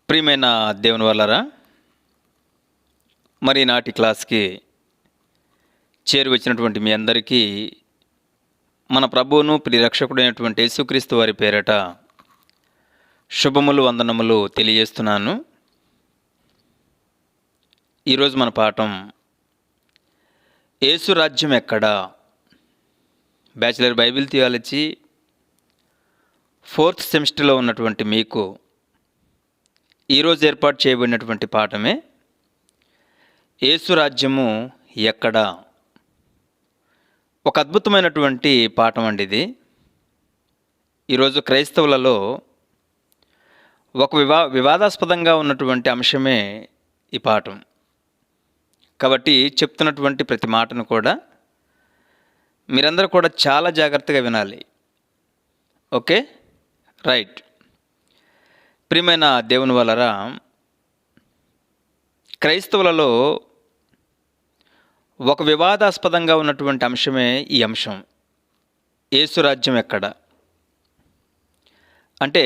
ప్రియమైన దేవుని వల్లరా, మరి నాటి క్లాస్కి చేరి వచ్చినటువంటి మీ అందరికీ మన ప్రభువును ప్రియరక్షకుడైనటువంటి యేసుక్రీస్తు వారి పేరట శుభములు వందనములు తెలియజేస్తున్నాను. ఈరోజు మన పాఠం యేసు రాజ్యం ఎక్కడా. బ్యాచిలర్ బైబిల్ థియాలజీ 4th సెమిస్టర్లో ఉన్నటువంటి మీకు ఈరోజు ఏర్పాటు చేయబడినటువంటి పాఠమే యేసు రాజ్యము ఎక్కడా. ఒక అద్భుతమైనటువంటి పాఠం అండి ఇది. ఈరోజు క్రైస్తవులలో ఒక వివాదాస్పదంగా ఉన్నటువంటి అంశమే ఈ పాఠం. కాబట్టి చెప్తున్నటువంటి ప్రతి మాటను కూడా మీరందరూ కూడా చాలా జాగ్రత్తగా వినాలి. Okay, right. ప్రియమైన దేవుని వలరా, క్రైస్తవులలో ఒక వివాదాస్పదంగా ఉన్నటువంటి అంశమే ఈ అంశం, యేసు రాజ్యం ఎక్కడ. అంటే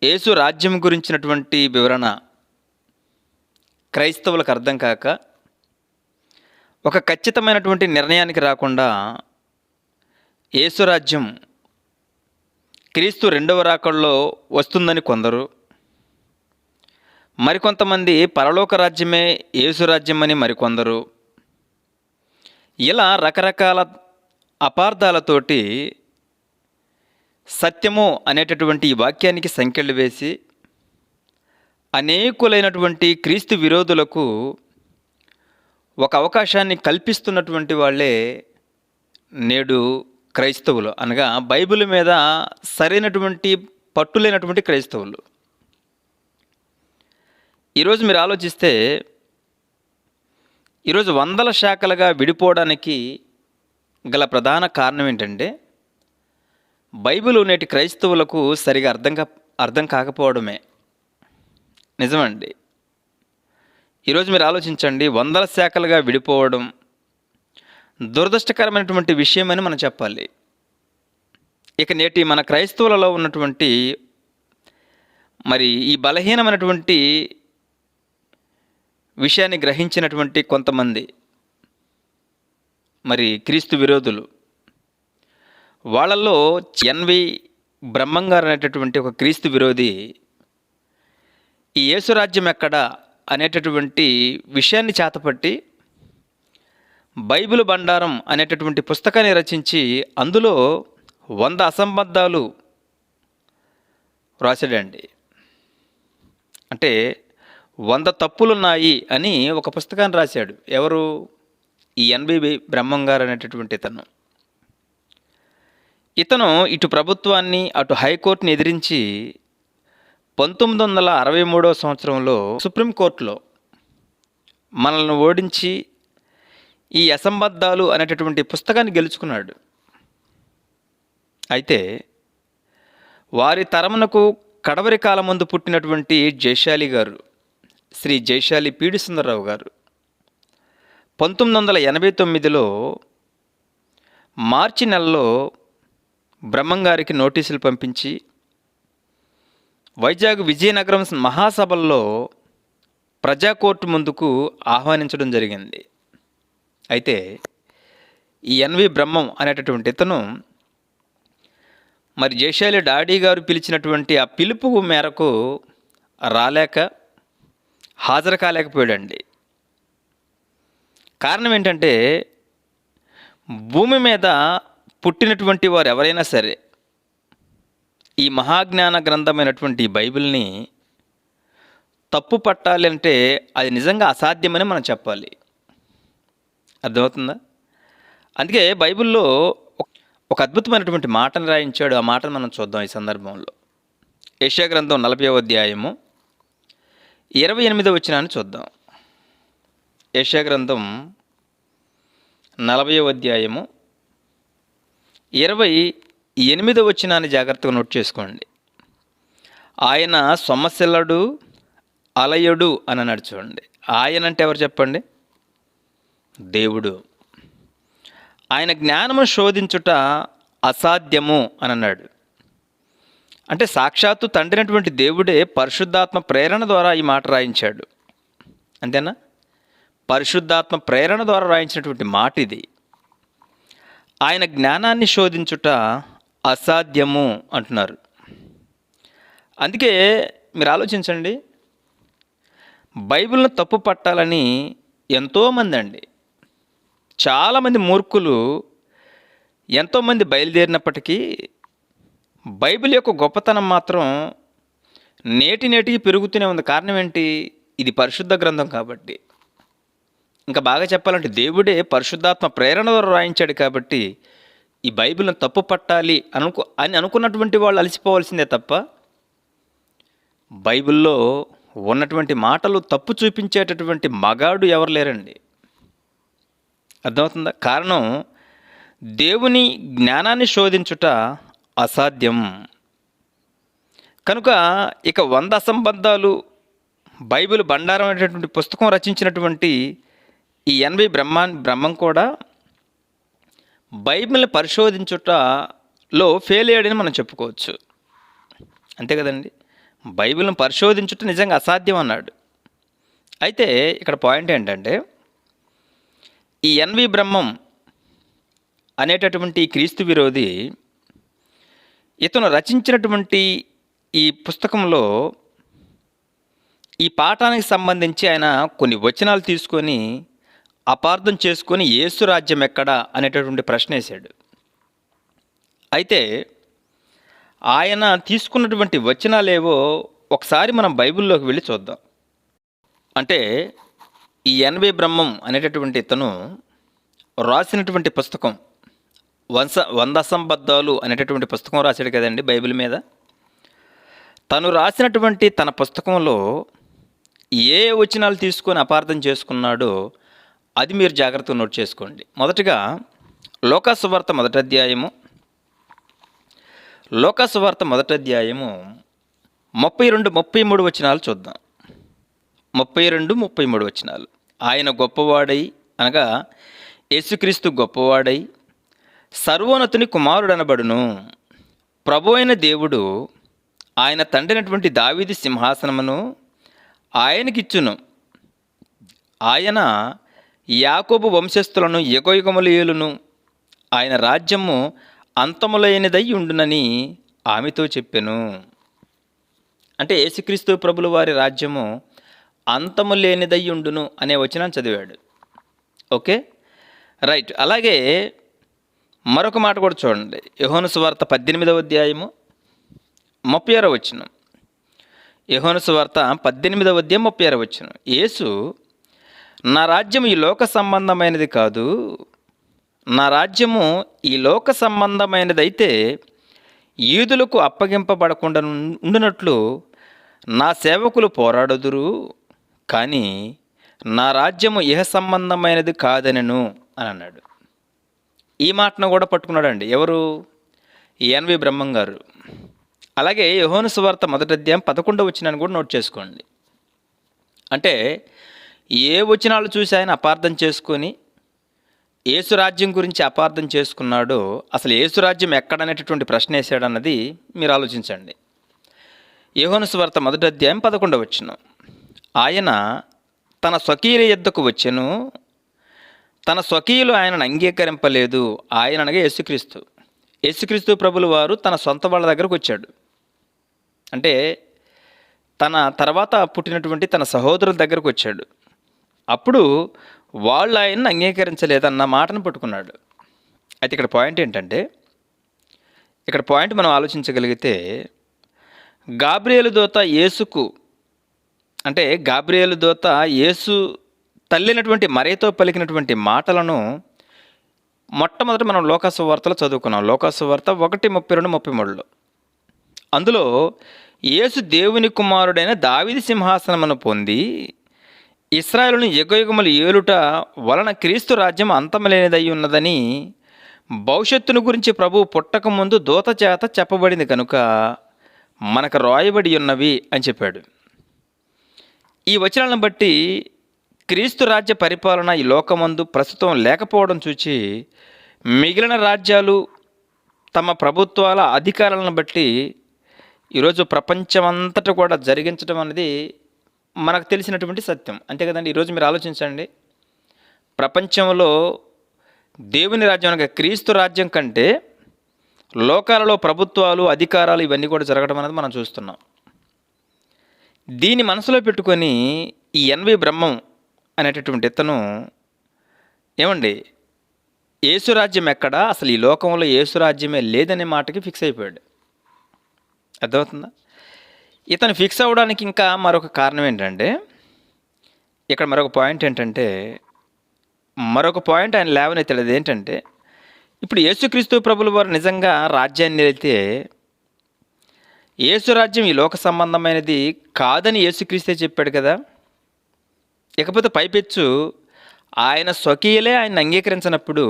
యేసు రాజ్యం గురించినటువంటి వివరణ క్రైస్తవులకు అర్థం కాక ఒక ఖచ్చితమైనటువంటి నిర్ణయానికి రాకుండా యేసు రాజ్యం క్రీస్తు రెండవ రాకడలో వస్తుందని కొందరు, మరికొంతమంది పరలోక రాజ్యమే యేసు రాజ్యం అని మరికొందరు, ఇలా రకరకాల అపార్థాలతోటి సత్యము అనేటటువంటి ఈ వాక్యానికి సంకెళ్ళు వేసి అనేకులైనటువంటి క్రీస్తు విరోధులకు ఒక అవకాశాన్ని కల్పిస్తున్నటువంటి వాళ్ళే నేడు క్రైస్తవులు, అనగా బైబిల్ మీద సరైనటువంటి పట్టులేనటువంటి క్రైస్తవులు. ఈరోజు మీరు ఆలోచిస్తే ఈరోజు వందల శాఖలుగా విడిపోవడానికి గల ప్రధాన కారణం ఏంటంటే బైబిల్ నేటి క్రైస్తవులకు సరిగా అర్థం కాకపోవడమే. నిజమండి. ఈరోజు మీరు ఆలోచించండి, వందల శాఖలుగా విడిపోవడం దురదృష్టకరమైనటువంటి విషయమని మనం చెప్పాలి. ఇక నేటి మన క్రైస్తవులలో ఉన్నటువంటి మరి ఈ బలహీనమైనటువంటి విషయాన్ని గ్రహించినటువంటి కొంతమంది మరి క్రీస్తు విరోధులు, వాళ్ళల్లో ఎన్వి బ్రహ్మంగారు అనేటటువంటి ఒక క్రీస్తు విరోధి ఈ యేసు రాజ్యం ఎక్కడ అనేటటువంటి విషయాన్ని చేతపట్టి బైబిల్ బండారం అనేటటువంటి పుస్తకాన్ని రచించి అందులో 100 అసంబద్ధాలు రాశాడండి. అంటే 100 తప్పులున్నాయి అని ఒక పుస్తకాన్ని రాశాడు. ఎవరు? ఈ ఎన్బి బ్రహ్మంగారు అనేటటువంటి ఇతను ఇటు ప్రభుత్వాన్ని అటు హైకోర్టుని ఎదిరించి 1963వ సంవత్సరంలో సుప్రీంకోర్టులో మనల్ని ఓడించి ఈ అసంబద్ధాలు అనేటటువంటి పుస్తకాన్ని గెలుచుకున్నాడు. అయితే వారి తరమునకు కడవరి కాలం ముందు పుట్టినటువంటి జయశాలి గారు, శ్రీ జయశాలి పీడి సుందరరావు గారు 1989లో మార్చి నెలలో బ్రహ్మంగారికి నోటీసులు పంపించి వైజాగ్ విజయనగరం మహాసభల్లో ప్రజాకోర్టు ముందుకు ఆహ్వానించడం జరిగింది. అయితే ఈ ఎన్వి బ్రహ్మం అనేటటువంటి ఇతను మరి జయశాలి డాడీ గారు పిలిచినటువంటి ఆ పిలుపు మేరకు రాలేక హాజరు కాలేకపోయాడండి. కారణం ఏంటంటే భూమి మీద పుట్టినటువంటి వారు ఎవరైనా సరే ఈ మహాజ్ఞాన గ్రంథమైనటువంటి బైబిల్ని తప్పు పట్టాలి అంటే అది నిజంగా అసాధ్యమని మనం చెప్పాలి. అర్థమవుతుందా? అందుకే బైబిల్లో ఒక అద్భుతమైనటువంటి మాటను రాయించాడు. ఆ మాటను మనం చూద్దాం ఈ సందర్భంలో. యెషయా గ్రంథం 40వ అధ్యాయము 28వ వచనాన్ని చూద్దాం. యెషయా గ్రంథం 40వ అధ్యాయము 28వ వచనాన్ని జాగ్రత్తగా నోట్ చేసుకోండి. ఆయన సొమ్మసిల్లడు అలయుడు అని అన్నాడు. చూడండి, ఆయన అంటే ఎవరు చెప్పండి? దేవుడు. ఆయన జ్ఞానము శోధించుట అసాధ్యము అని అన్నాడు. అంటే సాక్షాత్తు తండ్రినటువంటి దేవుడే పరిశుద్ధాత్మ ప్రేరణ ద్వారా ఈ మాట రాయించాడు. అంతేనా? పరిశుద్ధాత్మ ప్రేరణ ద్వారా రాయించినటువంటి మాట ఇది. ఆయన జ్ఞానాన్ని శోధించుట అసాధ్యము అంటున్నారు. అందుకే మీరు ఆలోచించండి, బైబిల్ను తప్పు పట్టాలని ఎంతోమంది అండి, చాలామంది మూర్ఖులు ఎంతోమంది బయలుదేరినప్పటికీ బైబిల్ యొక్క గొప్పతనం మాత్రం నేటికి పెరుగుతూనే ఉంది. కారణం ఏంటి? ఇది పరిశుద్ధ గ్రంథం కాబట్టి. ఇంకా బాగా చెప్పాలంటే దేవుడే పరిశుద్ధాత్మ ప్రేరణ ద్వారా రాయించాడు కాబట్టి ఈ బైబిల్ను తప్పు పట్టాలి అని అనుకున్నటువంటి వాళ్ళు అలసిపోవాల్సిందే తప్ప బైబిల్లో ఉన్నటువంటి మాటలు తప్పు చూపించేటటువంటి మగాడు ఎవరు లేరండి. అర్థమవుతుందా? కారణం, దేవుని జ్ఞానాన్ని శోధించుట అసాధ్యం. కనుక ఇక 100 అసంబద్ధాలు బైబిల్ బండారం అనేటటువంటి పుస్తకం రచించినటువంటి ఈ ఎన్వి బ్రహ్మం కూడా బైబిల్ని పరిశోధించుటలో ఫెయిల్ అయ్యాడని మనం చెప్పుకోవచ్చు. అంతే కదండి? బైబిల్ని పరిశోధించుట నిజంగా అసాధ్యం అన్నాడు. అయితే ఇక్కడ పాయింట్ ఏంటంటే, ఈ ఎన్వి బ్రహ్మం అనేటటువంటి క్రీస్తు విరోధి ఇతను రచించినటువంటి ఈ పుస్తకంలో ఈ పాఠానికి సంబంధించి ఆయన కొన్ని వచనాలు తీసుకొని అపార్థం చేసుకొని యేసు రాజ్యం ఎక్కడా అనేటటువంటి ప్రశ్న వేశాడు. అయితే ఆయన తీసుకున్నటువంటి వచనాలేవో ఒకసారి మనం బైబిల్లోకి వెళ్ళి చూద్దాం. అంటే ఈ ఎన్వి బ్రహ్మం అనేటటువంటి ఇతను రాసినటువంటి పుస్తకం 100 అసంబద్ధాలు అనేటటువంటి పుస్తకం రాశాడు కదండి బైబిల్ మీద. తను రాసినటువంటి తన పుస్తకంలో ఏ వచనాలు తీసుకొని అపార్థం చేసుకున్నాడో అది మీరు జాగ్రత్తగా నోట్ చేసుకోండి. మొదటగా లోకాసు వార్త మొదటి అధ్యాయము 32-33 వచనాలు చూద్దాం. 32-33 వచనాలు. ఆయన గొప్పవాడై, అనగా యేసుక్రీస్తు గొప్పవాడై సర్వోన్నతుని కుమారుడనబడును. ప్రభు అయిన దేవుడు ఆయన తండ్రినటువంటి దావీదు సింహాసనమును ఆయనకిచ్చును. ఆయన యాకోబు వంశస్థులను యుగయుగములు ఏలును. ఆయన రాజ్యము అంతములైనదై ఉండునని ఆమెతో చెప్పెను. అంటే యేసుక్రీస్తు ప్రభుల వారి రాజ్యము అంతము లేనిదై ఉండును అనే వచనాన్ని చదివాడు. Okay, right. అలాగే మరొక మాట కూడా చూడండి. యోహాను సువార్త 18వ అధ్యాయము 36వ వచనం. యోహాను సువార్త 18వ అధ్యాయం 36వ వచనం. యేసు, నా రాజ్యం ఈ లోక సంబంధమైనది కాదు. నా రాజ్యము ఈ లోక సంబంధమైనదైతే యూదులకు అప్పగింపబడకుండా ఉండునట్లు నా సేవకులు పోరాడుదురు. కానీ నా రాజ్యము ఇహ సంబంధమైనది కాదనెను అని అన్నాడు. ఈ మాటను కూడా పట్టుకున్నాడండి ఎవరు? ఈ ఎన్వి బ్రహ్మం గారు. అలాగే యోహాను సువార్త మొదటి అధ్యాయం 11వ వచనాన్ని కూడా నోట్ చేసుకోండి. అంటే ఏ వచనాలు చూసి ఆయన అపార్థం చేసుకొని యేసు రాజ్యం గురించి అపార్థం చేసుకున్నాడో, అసలు యేసు రాజ్యం ఎక్కడనేటటువంటి ప్రశ్న వేశాడన్నది మీరు ఆలోచించండి. యోహాను సువార్త మొదటి అధ్యాయం 11వ వచనం. ఆయన తన స్వకీయుల యొద్దకు వచ్చెను, తన స్వకీయులు ఆయనను అంగీకరింపలేదు. ఆయన అనగా యేసుక్రీస్తు ప్రభులు వారు తన సొంత వాళ్ళ దగ్గరకు వచ్చాడు. అంటే తన తర్వాత పుట్టినటువంటి తన సహోదరుల దగ్గరకు వచ్చాడు. అప్పుడు వాళ్ళు ఆయన్ని అంగీకరించలేదన్న మాటను పట్టుకున్నాడు. అయితే ఇక్కడ పాయింట్ ఏంటంటే, ఇక్కడ పాయింట్ మనం ఆలోచించగలిగితే, గాబ్రియేలు దూత యేసుకు, అంటే గాబ్రియేలు దూత యేసు తల్లినటువంటి మరియతో పలికినటువంటి మాటలను మొట్టమొదట మనం లోకాసు వార్తలో చదువుకున్నాం. లోకాసు వార్త 1:32-33లో. అందులో యేసు దేవుని కుమారుడైన దావీదు సింహాసనమును పొంది ఇశ్రాయేలును యుగయుగములు ఏలుట వలన క్రీస్తు రాజ్యం అంతములేనిదై ఉన్నదని భవిష్యత్తును గురించి ప్రభువు పుట్టక ముందు దూత చేత చెప్పబడింది కనుక మనకు రాయబడి ఉన్నవి అని చెప్పాడు. ఈ వచనాలను బట్టి క్రీస్తు రాజ్య పరిపాలన ఈ లోకమందు ప్రస్తుతం లేకపోవడం చూచి మిగిలిన రాజ్యాలు తమ ప్రభుత్వాల అధికారాలను బట్టి ఈరోజు ప్రపంచమంతటా కూడా జరిగించడం అనేది మనకు తెలిసినటువంటి సత్యం. అంతే కదండి. ఈరోజు మీరు ఆలోచించండి. ప్రపంచంలో దేవుని రాజ్యం అనగా క్రీస్తు రాజ్యం కంటే లోకాలలో ప్రభుత్వాలు, అధికారాలు ఇవన్నీ కూడా జరగడం అనేది మనం చూస్తున్నాం. దీన్ని మనసులో పెట్టుకొని ఈ ఎన్వి బ్రహ్మం అనేటటువంటి ఇతను ఏమండి యేసురాజ్యం ఎక్కడా, అసలు ఈ లోకంలో యేసురాజ్యమే లేదనే మాటకి ఫిక్స్ అయిపోయాడు. అర్థమవుతుందా? ఇతను ఫిక్స్ అవ్వడానికి ఇంకా మరొక కారణం ఏంటంటే, ఇక్కడ మరొక పాయింట్ ఆయన లేవనెత్తాడు. అది ఏంటంటే, ఇప్పుడు యేసుక్రీస్తు ప్రభుల వారు నిజంగా రాజ్యాన్ని అయితే యేసు రాజ్యం ఈ లోక సంబంధమైనది కాదని యేసుక్రీస్తే చెప్పాడు కదా. ఇకపోతే పైపెచ్చు ఆయన స్వకీయులే ఆయన అంగీకరించినప్పుడు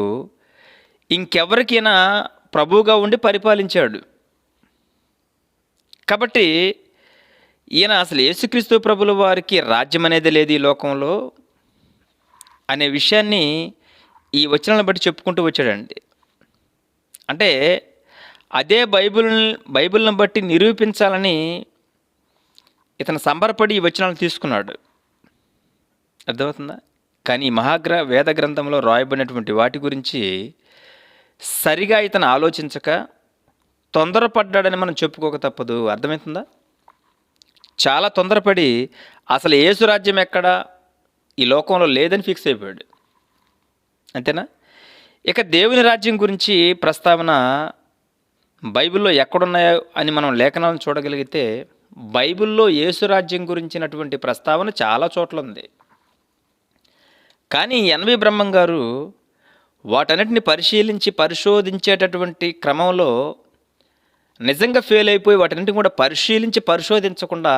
ఇంకెవరికైనా ప్రభువుగా ఉండి పరిపాలించాడు. కాబట్టి ఈయన అసలు యేసుక్రీస్తు ప్రభుల వారికి రాజ్యం అనేది లేదు ఈ లోకంలో అనే విషయాన్ని ఈ వచనాలను బట్టి చెప్పుకుంటూ వచ్చాడండి. అంటే అదే బైబిల్ని బట్టి నిరూపించాలని ఇతను సంబరపడి ఈ వచనాలను తీసుకున్నాడు. అర్థమవుతుందా? కానీ వేద గ్రంథంలో రాయబడినటువంటి వాటి గురించి సరిగా ఇతను ఆలోచించక తొందరపడ్డాడని మనం చెప్పుకోక తప్పదు. అర్థమవుతుందా? చాలా తొందరపడి అసలు యేసు రాజ్యం ఎక్కడా ఈ లోకంలో లేదని ఫిక్స్ అయిపోయాడు. అంతేనా? ఇక దేవుని రాజ్యం గురించి ప్రస్తావన బైబిల్లో ఎక్కడున్నాయో అని మనం లేఖనాలను చూడగలిగితే బైబిల్లో యేసు రాజ్యం గురించినటువంటి ప్రస్తావన చాలా చోట్ల ఉంది. కానీ ఎన్వి బ్రహ్మం గారు వాటన్నిటిని పరిశోధించేటటువంటి క్రమంలో నిజంగా ఫెయిల్ అయిపోయి వాటన్నిటిని కూడా పరిశోధించకుండా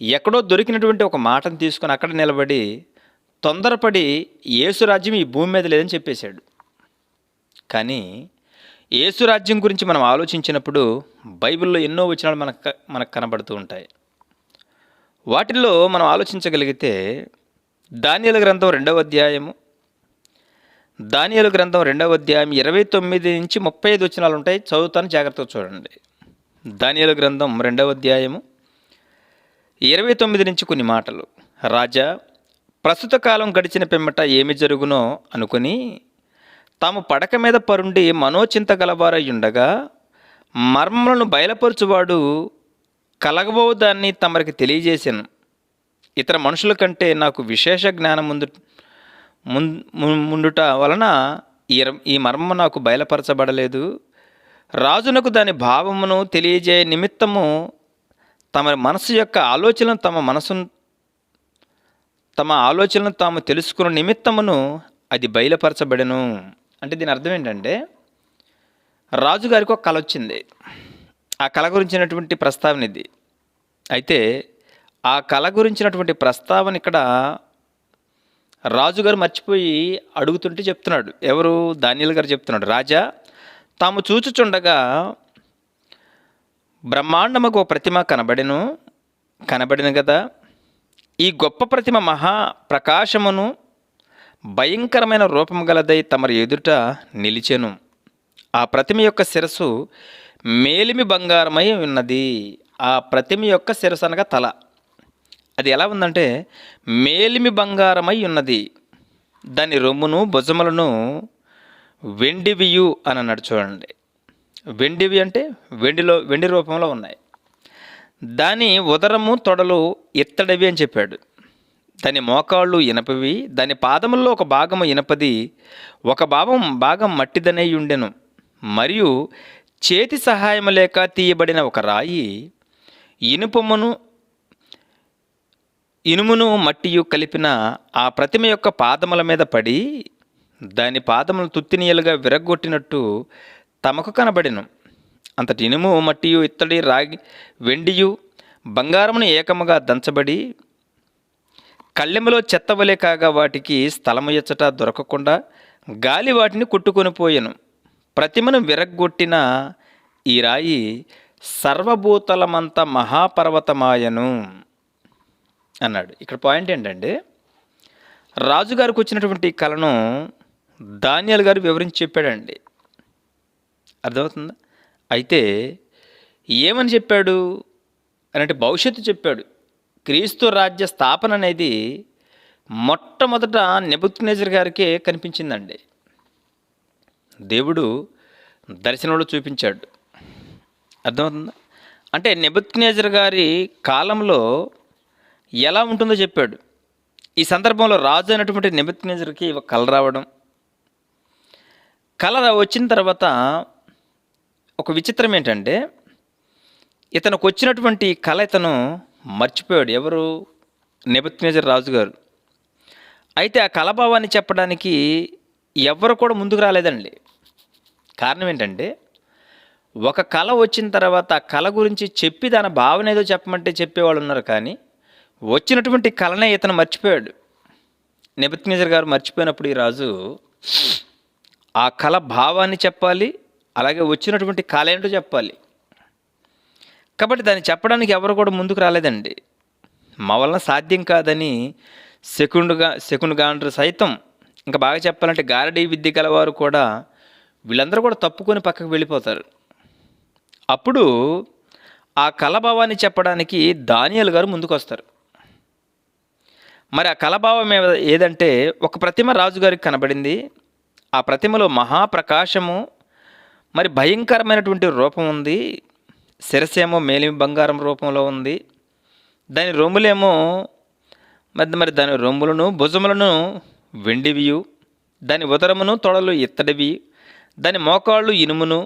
ఎక్కడో దొరికినటువంటి ఒక మాటను తీసుకొని అక్కడ నిలబడి తొందరపడి యేసు రాజ్యం ఈ భూమి మీద లేదని చెప్పేశాడు. కానీ యేసు రాజ్యం గురించి మనం ఆలోచించినప్పుడు బైబిల్లో ఎన్నో వచనాలు మనకు కనబడుతూ ఉంటాయి. వాటిల్లో మనం ఆలోచించగలిగితే దానియేలు గ్రంథం 2వ అధ్యాయం 29 నుంచి 35 వచనాలు ఉంటాయి. చదువుతాను, జాగ్రత్తగా చూడండి. దానియేలు గ్రంథం 2వ అధ్యాయము 29 నుంచి కొన్ని మాటలు. రాజా, ప్రస్తుత కాలం గడిచిన పిమ్మట ఏమి జరుగునో అనుకుని తాము పడక మీద పరుండి మనోచింత గలవారయ్యుండగా మర్మములను బయలుపరచువాడు కలగబో దాన్ని తమరికి తెలియజేశాను. ఇతర మనుషుల కంటే నాకు విశేష జ్ఞానం ముందుట వలన ఈ మర్మము నాకు బయలుపరచబడలేదు. రాజునకు దాని భావమును తెలియజేయ నిమిత్తము తమ మనసు యొక్క తమ ఆలోచనలను తాము తెలుసుకున్న నిమిత్తమును అది బయలుపరచబడెను. అంటే దీని అర్థం ఏంటంటే, రాజుగారికి ఒక కళ వచ్చింది. ఆ కళ గురించినటువంటి ప్రస్తావన ఇది. అయితే ఆ కళ గురించినటువంటి ప్రస్తావన ఇక్కడ రాజుగారు మర్చిపోయి అడుగుతుంటే చెప్తున్నాడు. ఎవరు? దానియేలు గారు చెప్తున్నాడు. రాజా, తాము చూచుచుండగా బ్రహ్మాండముకు ఒక ప్రతిమ కనబడిన కదా. ఈ గొప్ప ప్రతిమ మహా ప్రకాశమును భయంకరమైన రూపము గలదై తమరి ఎదుట నిలిచెను. ఆ ప్రతిమ యొక్క శిరస్సు మేలిమి బంగారమై ఉన్నది. ఆ ప్రతిమ యొక్క శిరస్సు అనగా తల. అది ఎలా ఉందంటే మేలిమి బంగారమై ఉన్నది. దాని రొమ్మును భుజములను వెండివియు అని అన్నాడు. చూడండి, వెండివి అంటే వెండి రూపంలో ఉన్నాయి. దాని ఉదరము తొడలు ఇత్తడివి అని చెప్పాడు. దాని మోకాళ్ళు ఇనపవి, దాని పాదముల్లో ఒక భాగము ఇనపది, ఒక భాగం మట్టిదనై ఉండెను. మరియు చేతి సహాయము లేక తీయబడిన ఒక రాయి ఇనుమును మట్టియు కలిపిన ఆ ప్రతిమ యొక్క పాదముల మీద పడి దాని పాదములు తుత్తినీయలుగా విరగొట్టినట్టు తమకు కనబడెను. అంతటి ఇనుము, మట్టియు, ఇత్తడి, రాగి, వెండియు, బంగారమును ఏకముగా దంచబడి కళ్ళెములో చెత్తవలే కాగా వాటికి స్థలము ఎచ్చట దొరకకుండా గాలి వాటిని కొట్టుకొని పోయెను. ప్రతిమను విరగ్గొట్టిన ఈ రాయి సర్వభూతలమంత మహాపర్వతమాయను అన్నాడు. ఇక్కడ పాయింట్ ఏంటంటే, రాజుగారికి వచ్చినటువంటి కళను దానియేలు గారు వివరించి చెప్పాడండి. అర్థమవుతుందా? అయితే ఏమని చెప్పాడు అని అంటే భవిష్యత్తు చెప్పాడు. క్రీస్తు రాజ్య స్థాపన అనేది మొట్టమొదట నెబుకద్నెజర్ గారికే కనిపించిందండి. దేవుడు దర్శనంలో చూపించాడు. అర్థమవుతుందా? అంటే నెబుకద్నెజర్ గారి కాలంలో ఎలా ఉంటుందో చెప్పాడు. ఈ సందర్భంలో రాజు అయినటువంటి నెబుకద్నెజర్కి ఒక కల రావడం, కల వచ్చిన తర్వాత ఒక విచిత్రం ఏంటంటే ఇతనికి వచ్చినటువంటి కళ ఇతను మర్చిపోయాడు. ఎవరు? నెబుకద్నెజర్ రాజుగారు. అయితే ఆ కళాభావాన్ని చెప్పడానికి ఎవరు కూడా ముందుకు రాలేదండి. కారణం ఏంటంటే ఒక కళ వచ్చిన తర్వాత ఆ కళ గురించి చెప్పి దాని భావన ఏదో చెప్పమంటే చెప్పేవాళ్ళు ఉన్నారు, కానీ వచ్చినటువంటి కళనే ఇతను మర్చిపోయాడు. నెబుకద్నెజర్ గారు మర్చిపోయినప్పుడు ఈ రాజు ఆ కళ భావాన్ని చెప్పాలి, అలాగే వచ్చినటువంటి కళ ఏంటో చెప్పాలి. కాబట్టి దాన్ని చెప్పడానికి ఎవరు కూడా ముందుకు రాలేదండి. మా వలన సాధ్యం కాదని సెకండ్ గాండ్రు సైతం, ఇంకా బాగా చెప్పాలంటే గారడీ విద్య గలవారు కూడా, వీళ్ళందరూ కూడా తప్పుకొని పక్కకు వెళ్ళిపోతారు. అప్పుడు ఆ కళాభావాన్ని చెప్పడానికి దానియేలు గారు ముందుకు వస్తారు. మరి ఆ కళాభావం ఏదంటే ఒక ప్రతిమ రాజుగారికి కనబడింది. ఆ ప్రతిమలో మహాప్రకాశము, మరి భయంకరమైనటువంటి రూపం ఉంది. శిరస్సేమో మేలిమి బంగారం రూపంలో ఉంది. దాని రొమ్ములేమో మరి దాని రొమ్ములను భుజములను వెండివియు, దాని ఉదరమును తొడలు ఇత్తడివి, దాని మోకాళ్ళు ఇనుమును,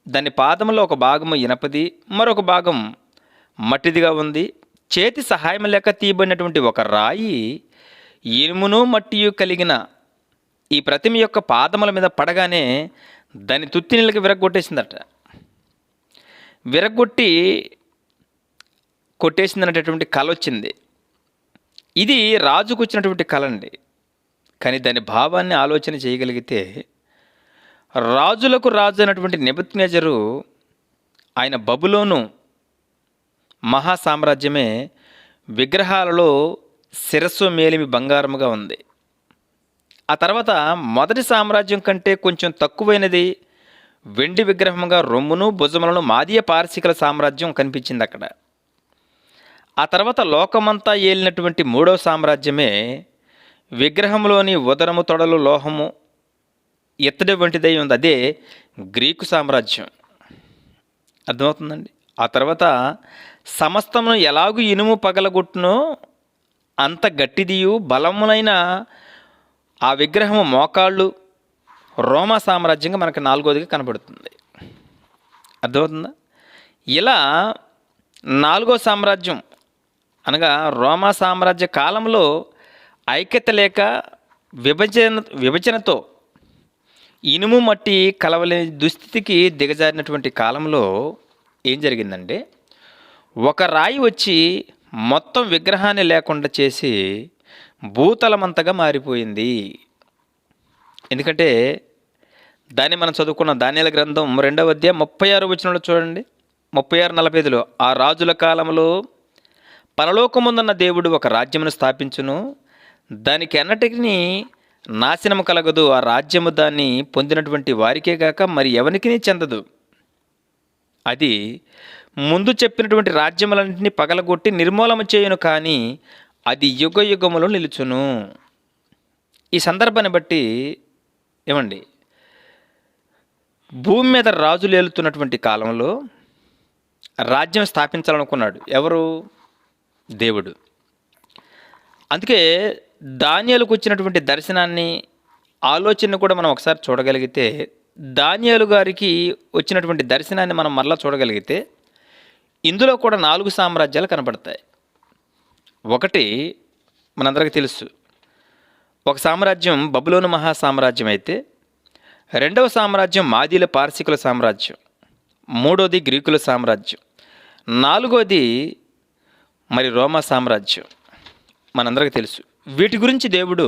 దాని పాదములో ఒక భాగము ఇనపది, మరొక భాగం మట్టిదిగా ఉంది. చేతి సహాయం లేక తీయబడినటువంటి ఒక రాయి ఇనుమును మట్టియు కలిగిన ఈ ప్రతిమ యొక్క పాదముల మీద పడగానే దాని తుత్తి నీళ్ళకి విరగొట్టేసిందట. విరగొట్టి కొట్టేసిందనేటటువంటి కళ వచ్చింది. ఇది రాజుకు వచ్చినటువంటి కళ అండి. కానీ దాని భావాన్ని ఆలోచన చేయగలిగితే రాజులకు రాజు అయినటువంటి నెబుకద్నెజరు, ఆయన బబులోను మహాసామ్రాజ్యమే విగ్రహాలలో శిరస్సు మేలిమి బంగారముగా ఉంది. ఆ తర్వాత మొదటి సామ్రాజ్యం కంటే కొంచెం తక్కువైనది వెండి విగ్రహముగా రొమ్మును భుజములను మాదీయ పారసీకుల సామ్రాజ్యం కనిపించింది అక్కడ. ఆ తర్వాత లోకమంతా ఏలినటువంటి మూడవ సామ్రాజ్యమే విగ్రహంలోని ఉదరము తొడలు లోహము ఎత్తడి వంటిదై ఉంది. అదే గ్రీకు సామ్రాజ్యం. అర్థమవుతుందండి? ఆ తర్వాత సమస్తమును ఎలాగూ ఇనుము పగలగొట్టునో అంత గట్టిదియు బలమునైన ఆ విగ్రహము మోకాళ్ళు రోమా సామ్రాజ్యంగా మనకు నాలుగోదిగా కనబడుతుంది. అర్థమవుతుందా? ఇలా నాలుగో సామ్రాజ్యం అనగా రోమా సామ్రాజ్య కాలంలో ఐక్యత లేక విభజనతో ఇనుము మట్టి కలవలేని దుస్థితికి దిగజారినటువంటి కాలంలో ఏం జరిగిందంటే ఒక రాయి వచ్చి మొత్తం విగ్రహాన్ని లేకుండా చేసి భూతలమంతగా మారిపోయింది. ఎందుకంటే దాన్ని మనం చదువుకున్న దానియేలు గ్రంథం 2వ అధ్యాయం 36 వచనంలో చూడండి, 36-45లో ఆ రాజుల కాలంలో పరలోకముందున్న దేవుడు ఒక రాజ్యమును స్థాపించును, దానికి ఎన్నటికి నాశనము కలగదు. ఆ రాజ్యము దాన్ని పొందినటువంటి వారికే కాక మరి ఎవరికి చెందదు. అది ముందు చెప్పినటువంటి రాజ్యములన్నింటినీ పగలగొట్టి నిర్మూలన చేయును, కానీ అది యుగ యుగములో నిలుచును. ఈ సందర్భాన్ని బట్టి ఏమండి, భూమి మీద రాజులు ఏలుతున్నటువంటి కాలంలో రాజ్యం స్థాపించాలనుకున్నాడు ఎవరు? దేవుడు. అందుకే దానియేలుకు వచ్చినటువంటి దర్శనాన్ని, ఆలోచనను కూడా మనం ఒకసారి చూడగలిగితే, దానియేలు గారికి వచ్చినటువంటి దర్శనాన్ని మనం మరలా చూడగలిగితే ఇందులో కూడా 4 సామ్రాజ్యాలు కనబడతాయి. ఒకటి మనందరికీ తెలుసు, ఒక సామ్రాజ్యం బబులోను మహాసామ్రాజ్యం అయితే, రెండవ సామ్రాజ్యం మాదీల పారసీకుల సామ్రాజ్యం, మూడోది గ్రీకుల సామ్రాజ్యం, నాలుగోది మరి రోమా సామ్రాజ్యం మనందరికీ తెలుసు. వీటి గురించి దేవుడు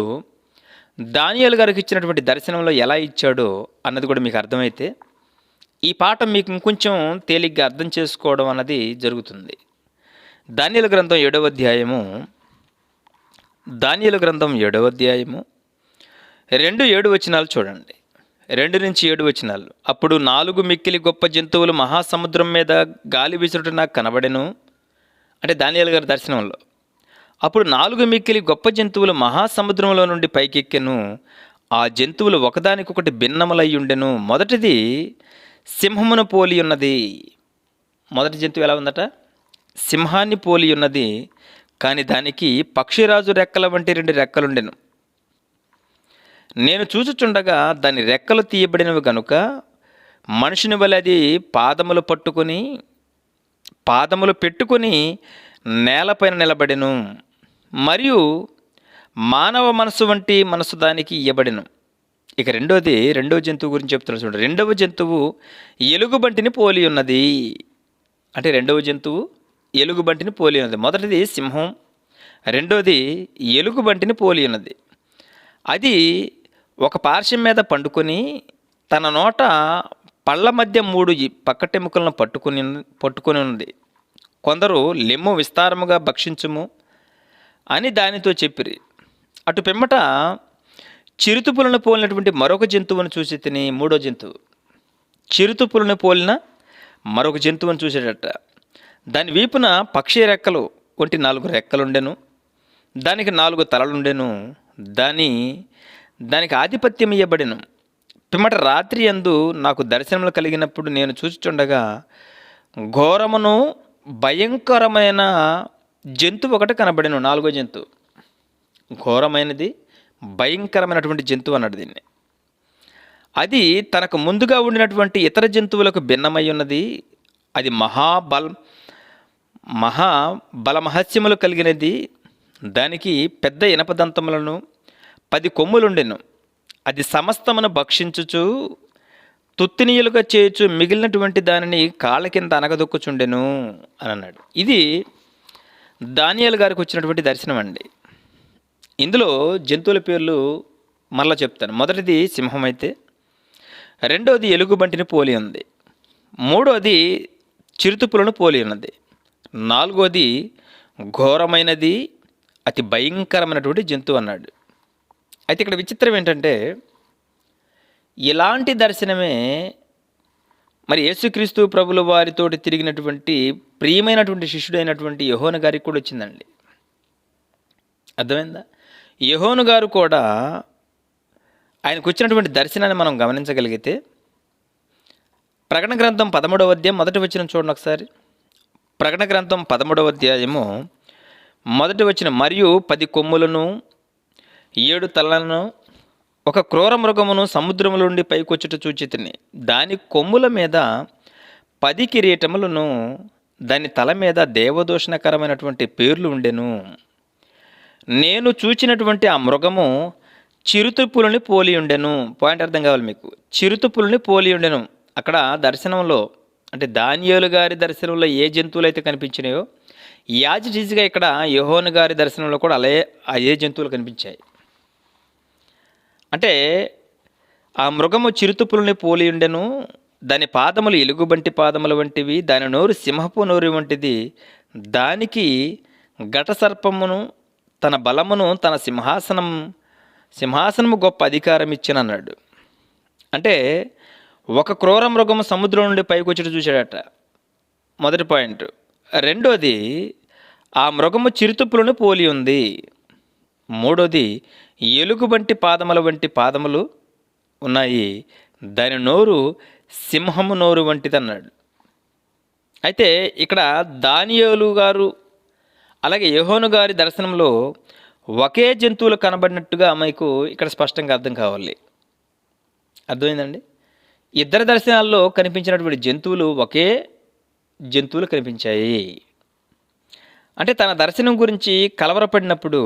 దానియేలు గారికి ఇచ్చినటువంటి దర్శనంలో ఎలా ఇచ్చాడో అన్నది కూడా మీకు అర్థమైతే ఈ పాఠం మీకు ఇంకొంచెం తేలిగ్గా అర్థం చేసుకోవడం అన్నది జరుగుతుంది. దానియేలు గ్రంథం 7వ అధ్యాయము 2-7 వచనాలు చూడండి. 2-7 అప్పుడు 4 మిక్కిలి గొప్ప జంతువులు మహాసముద్రం మీద గాలి విసురుట నాకు కనబడెను. అంటే దానియేలు గారి దర్శనంలో. అప్పుడు 4 మిక్కిలి గొప్ప జంతువులు మహాసముద్రంలో నుండి పైకెక్కెను. ఆ జంతువులు ఒకదానికొకటి భిన్నములయ్యుండెను. మొదటిది సింహమును పోలి ఉన్నది. మొదటి జంతువు ఎలా ఉందట? సింహాన్ని పోలి ఉన్నది. కానీ దానికి పక్షిరాజు రెక్కల వంటి 2 రెక్కలుండెను. నేను చూచుచుండగా దాని రెక్కలు తీయబడినవి గనుక మనుషుని వలె అది పాదములు పెట్టుకొని నేలపైన నిలబడెను. మరియు మానవ మనసు వంటి మనసు దానికి ఇయ్యబడెను. ఇక రెండవ జంతువు గురించి చెప్తున్నాడు చూడండి. రెండవ జంతువు ఎలుగుబంటిని పోలి ఉన్నది. అంటే రెండవ జంతువు ఎలుగుబంటిని పోలి ఉన్నది. మొదటిది సింహం, రెండోది ఎలుగుబంటిని పోలి ఉన్నది. అది ఒక పార్శ్వం మీద పండుకొని తన నోట పళ్ళ మధ్య 3 పక్కటెముకలను పట్టుకొని ఉన్నది. కొందరు లెమ్ము విస్తారముగా భక్షించుము అని దానితో చెప్పిరి. అటు పిమ్మట చిరుతుపులను పోలినటువంటి మరొక జంతువును చూసి తిని. మూడో జంతువు చిరుతుపులను పోలిన మరొక జంతువును చూసేటట్ట. దాని వీపున పక్షి రెక్కలు వంటి 4 రెక్కలుండెను. దానికి 4 తలలుండెను. దానికి ఆధిపత్యం ఇయ్యబడెను. పిమ్మట రాత్రి యందు నాకు దర్శనములు కలిగినప్పుడు నేను చూచుచుండగా ఘోరమును భయంకరమైన జంతువు ఒకటి కనబడెను. 4వ జంతువు ఘోరమైనది, భయంకరమైనటువంటి జంతువు అన్నాడు దీన్ని. అది తనకు ముందుగా ఉండినటువంటి ఇతర జంతువులకు భిన్నమై ఉన్నది. అది మహాబలమహస్యములు కలిగినది. దానికి పెద్ద ఇనపదంతములను 10 కొమ్ములుండెను. అది సమస్తమును భక్షించుచు తుత్తినీయులుగా చేయొచ్చు మిగిలినటువంటి దానిని కాళ్ళ కింద అనగదొక్కుచుండెను అని అన్నాడు. ఇది దానియేలు గారికి వచ్చినటువంటి దర్శనం అండి. ఇందులో జంతువుల పేర్లు మరలా చెప్తాను. మొదటిది సింహం అయితే, రెండోది ఎలుగుబంటిని పోలి ఉంది, మూడోది చిరుతుపులను పోలి ఉన్నది, నాలుగోది ఘోరమైనది అతి భయంకరమైనటువంటి జంతువు అన్నాడు. అయితే ఇక్కడ విచిత్రం ఏంటంటే, ఇలాంటి దర్శనమే మరి యేసుక్రీస్తు ప్రభుల వారితోటి తిరిగినటువంటి ప్రియమైనటువంటి శిష్యుడైనటువంటి యోహాను గారికి కూడా వచ్చిందండి. అర్థమైందా? యోహాను గారు కూడా ఆయనకు వచ్చినటువంటి దర్శనాన్ని మనం గమనించగలిగితే, ప్రకటన గ్రంథం 13వ అధ్యాయం మొదటి వచనం చూడండి ఒకసారి. ప్రకటన గ్రంథం 13వ అధ్యాయము మొదటి వచనం. మరియు 10 కొమ్ములను 7 తలలను ఒక క్రూర మృగమును సముద్రముల నుండి పైకొచ్చుట చూచితిని. దాని కొమ్ముల మీద 10 కిరీటములను, దాని తల మీద దేవదూషణకరమైనటువంటి పేర్లు ఉండెను. నేను చూచినటువంటి ఆ మృగము చిరుతుపులని పోలి ఉండెను. పాయింట్ అర్థం కావాలి మీకు. చిరుతుపులని పోలి ఉండెను. అక్కడ దర్శనంలో అంటే దానియేలు గారి దర్శనంలో ఏ జంతువులు అయితే కనిపించినాయో, యాజిటీజ్గా ఇక్కడ యోహాను గారి దర్శనంలో కూడా ఏ జంతువులు కనిపించాయి. అంటే ఆ మృగము చిరుతుపులని పోలి ఉండెను. దాని పాదములు ఎలుగుబంటి పాదముల వంటివి, దాని నోరు సింహపు నోరు వంటిది. దానికి ఘటసర్పమును తన బలమును తన సింహాసనము గొప్ప అధికారం ఇచ్చినన్నాడు. అంటే ఒక క్రూర మృగము సముద్రం నుండి పైకి వచ్చి చూశాడట, మొదటి పాయింట్. రెండోది, ఆ మృగము చిరుతుపులను పోలి ఉంది. మూడోది, ఎలుగుబంటి పాదముల వంటి పాదములు ఉన్నాయి, దాని నోరు సింహము నోరు వంటిది అన్నాడు. అయితే ఇక్కడ దానియేలు గారు అలాగే యోహాను గారి దర్శనంలో ఒకే జంతువులు కనబడినట్టుగా మీకు ఇక్కడ స్పష్టంగా అర్థం కావాలి. అర్థమైందండి? ఇద్దరు దర్శనాల్లో కనిపించినటువంటి జంతువులు ఒకే జంతువులు కనిపించాయి. అంటే తన దర్శనం గురించి కలవరపడినప్పుడు,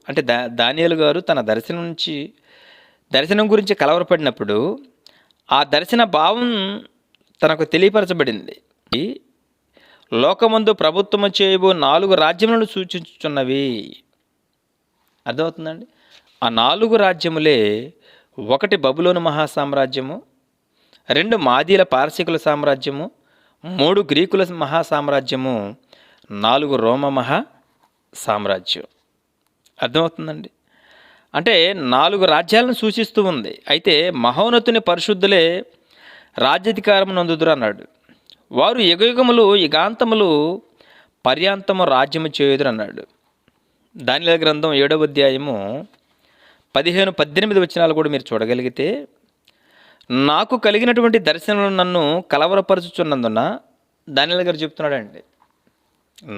అంటే దానియేలు గారు తన దర్శనం గురించి కలవరపడినప్పుడు ఆ దర్శన భావం తనకు తెలియపరచబడింది. లోకమందు ప్రభుత్వము చేయబో 4 రాజ్యములను సూచించుచున్నవి. అర్థమవుతుందండి? ఆ 4 రాజ్యములే, 1 బబులోను మహాసామ్రాజ్యము, 2 మాదీల పారసీకుల సామ్రాజ్యము, 3 గ్రీకుల మహాసామ్రాజ్యము, 4 రోమ మహా సామ్రాజ్యం. అర్థమవుతుందండి? అంటే 4 రాజ్యాలను సూచిస్తూ ఉంది. అయితే మహోన్నతుని పరిశుద్ధులే రాజ్యాధికారం నందుదురు అన్నాడు. వారు యుగయుగములు యుగాంతములు పర్యాంతము రాజ్యము చేయుదురు అన్నాడు. దానియేలు గ్రంథం 7వ అధ్యాయము 15-18 వచనాలు కూడా మీరు చూడగలిగితే, నాకు కలిగినటువంటి దర్శనలు నన్ను కలవరపరచుచున్నందున దానియేలు గారు చెప్తున్నాడండి.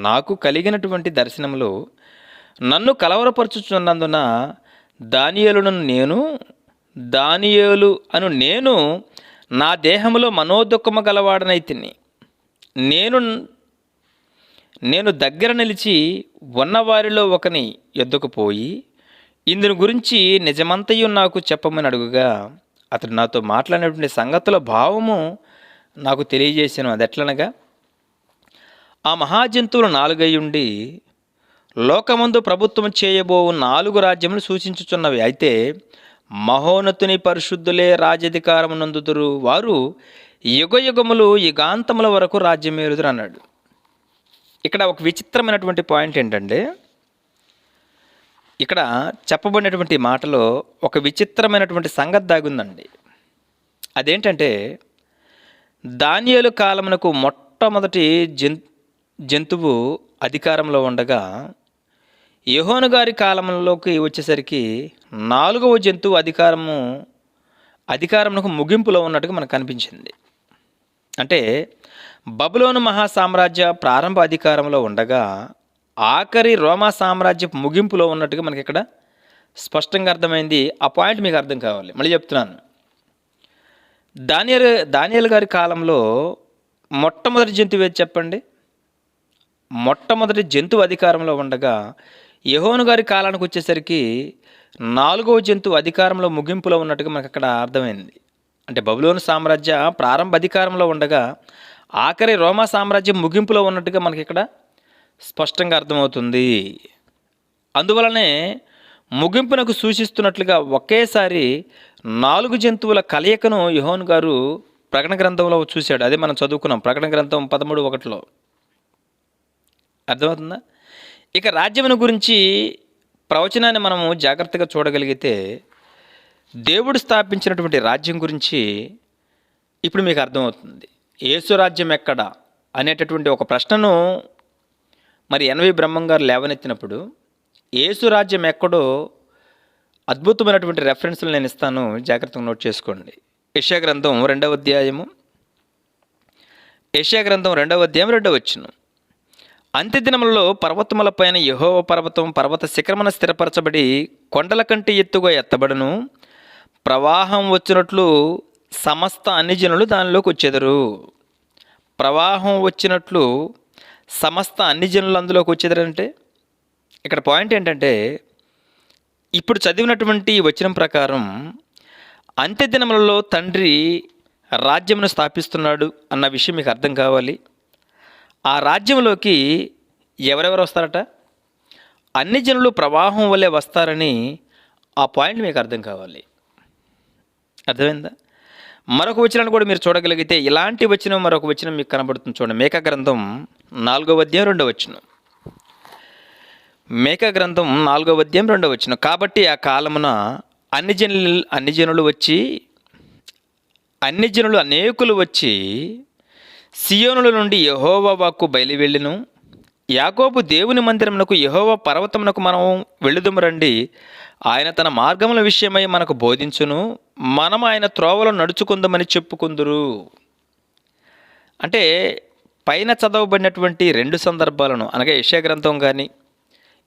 నాకు కలిగినటువంటి దర్శనములు నన్ను కలవరపరచుచున్నందున దానియేలు అను నేను నా దేహములో మనోదుఖము గలవాడనైతిని. నేను దగ్గర నిలిచి ఉన్నవారిలో ఒకని యొద్దకు పోయి ఇందుని గురించి నిజమంతయు నాకు చెప్పమని అడుగుగా, అతడు నాతో మాట్లాడినటువంటి సంగతుల భావము నాకు తెలియజేసాను. అది ఎట్లనగా, ఆ మహాజంతువులు 4 అయ్యుండి లోకమందు ప్రభుత్వం చేయబోవు 4 రాజ్యములు సూచించుచున్నవి. అయితే మహోన్నతుని పరిశుద్ధులే రాజ్యాధికారం నందుదురు. వారు యుగయుగములు యుగాంతముల వరకు రాజ్యమేలుదురు అన్నాడు. ఇక్కడ ఒక విచిత్రమైనటువంటి పాయింట్ ఏంటంటే, ఇక్కడ చెప్పబడినటువంటి మాటలో ఒక విచిత్రమైనటువంటి సంగతి దాగుందండి. అదేంటంటే, దానియేలు కాలమునకు మొట్టమొదటి జంతువు అధికారంలో ఉండగా, యోహాను గారి కాలంలోకి వచ్చేసరికి 4వ జంతువు అధికారమునకు ముగింపులో ఉన్నట్టుగా మనకు కనిపించింది. అంటే బబులోను మహాసామ్రాజ్య ప్రారంభ అధికారంలో ఉండగా ఆఖరి రోమా సామ్రాజ్య ముగింపులో ఉన్నట్టుగా మనకి ఇక్కడ స్పష్టంగా అర్థమైంది. ఆ పాయింట్ మీకు అర్థం కావాలి. మళ్ళీ చెప్తున్నాను. దానియేలు గారి కాలంలో మొట్టమొదటి జంతువు ఏది చెప్పండి? మొట్టమొదటి జంతువు అధికారంలో ఉండగా యోహాను గారి కాలానికి వచ్చేసరికి 4వ జంతువు అధికారంలో ముగింపులో ఉన్నట్టుగా మనకు అక్కడ అర్థమైంది. అంటే బబులోను సామ్రాజ్య ప్రారంభ అధికారంలో ఉండగా ఆఖరి రోమా సామ్రాజ్యం ముగింపులో ఉన్నట్టుగా మనకి ఇక్కడ స్పష్టంగా అర్థమవుతుంది. అందువలనే ముగింపునకు సూచిస్తున్నట్లుగా ఒకేసారి 4 జంతువుల కలయికను యోహాను గారు ప్రకటన గ్రంథంలో చూశాడు. అదే మనం చదువుకున్నాం, ప్రకటన గ్రంథం 13:1. అర్థమవుతుందా? ఇక రాజ్యమును గురించి ప్రవచనాన్ని మనము జాగ్రత్తగా చూడగలిగితే, దేవుడు స్థాపించినటువంటి రాజ్యం గురించి ఇప్పుడు మీకు అర్థమవుతుంది. యేసు రాజ్యం ఎక్కడ అనేటటువంటి ఒక ప్రశ్నను మరి ఎన్వి బ్రహ్మం గారు లేవనెత్తినప్పుడు, యేసు రాజ్యం ఎక్కడో అద్భుతమైనటువంటి రెఫరెన్స్లు నేను ఇస్తాను, జాగ్రత్తగా నోట్ చేసుకోండి. యెషయా గ్రంథం 2వ అధ్యాయం 2వ వచనం. అంత్యదినములలో పర్వతములపైన యెహోవా పర్వత శిఖరమున స్థిరపరచబడి కొండల కంటే ఎత్తుగా ఎత్తబడును. ప్రవాహం వచ్చినట్లు సమస్త అన్ని జనులు దానిలోకి వచ్చేదరు. ప్రవాహం వచ్చినట్లు సమస్త అన్ని జనులు అందులోకి వచ్చేదరంటే ఇక్కడ పాయింట్ ఏంటంటే, ఇప్పుడు చదివినటువంటి వచనం ప్రకారం అంత్యదినములలో తండ్రి రాజ్యమును స్థాపిస్తున్నాడు అన్న విషయం మీకు అర్థం కావాలి. ఆ రాజ్యంలోకి ఎవరెవరు వస్తారట? అన్ని జనులు ప్రవాహం వల్లే వస్తారని ఆ పాయింట్ మీకు అర్థం కావాలి. అర్థమైందా? మరొక వచనాన్ని కూడా మీరు చూడగలిగితే ఇలాంటి వచనం మరొక వచనం మీకు కనబడుతుంది. చూడండి, మేకా గ్రంథం 4వ అధ్యాయం 2వ వచనం. మేకా గ్రంథం 4వ అధ్యాయం 2వ వచనం. కాబట్టి ఆ కాలమున అన్ని జనులు అనేకులు వచ్చి సియోనుల నుండి యెహోవా వాక్కు బయలువెళ్ళెను. యాకోబు దేవుని మందిరమునకు యెహోవా పర్వతమునకు మనం వెళ్ళుదుము రండి. ఆయన తన మార్గముల విషయమై మనకు బోధించును. మనం ఆయన త్రోవలో నడుచుకుందామని చెప్పుకుందురు. అంటే పైన చదవబడినటువంటి 2 సందర్భాలను, అనగా యెషయా గ్రంథం కానీ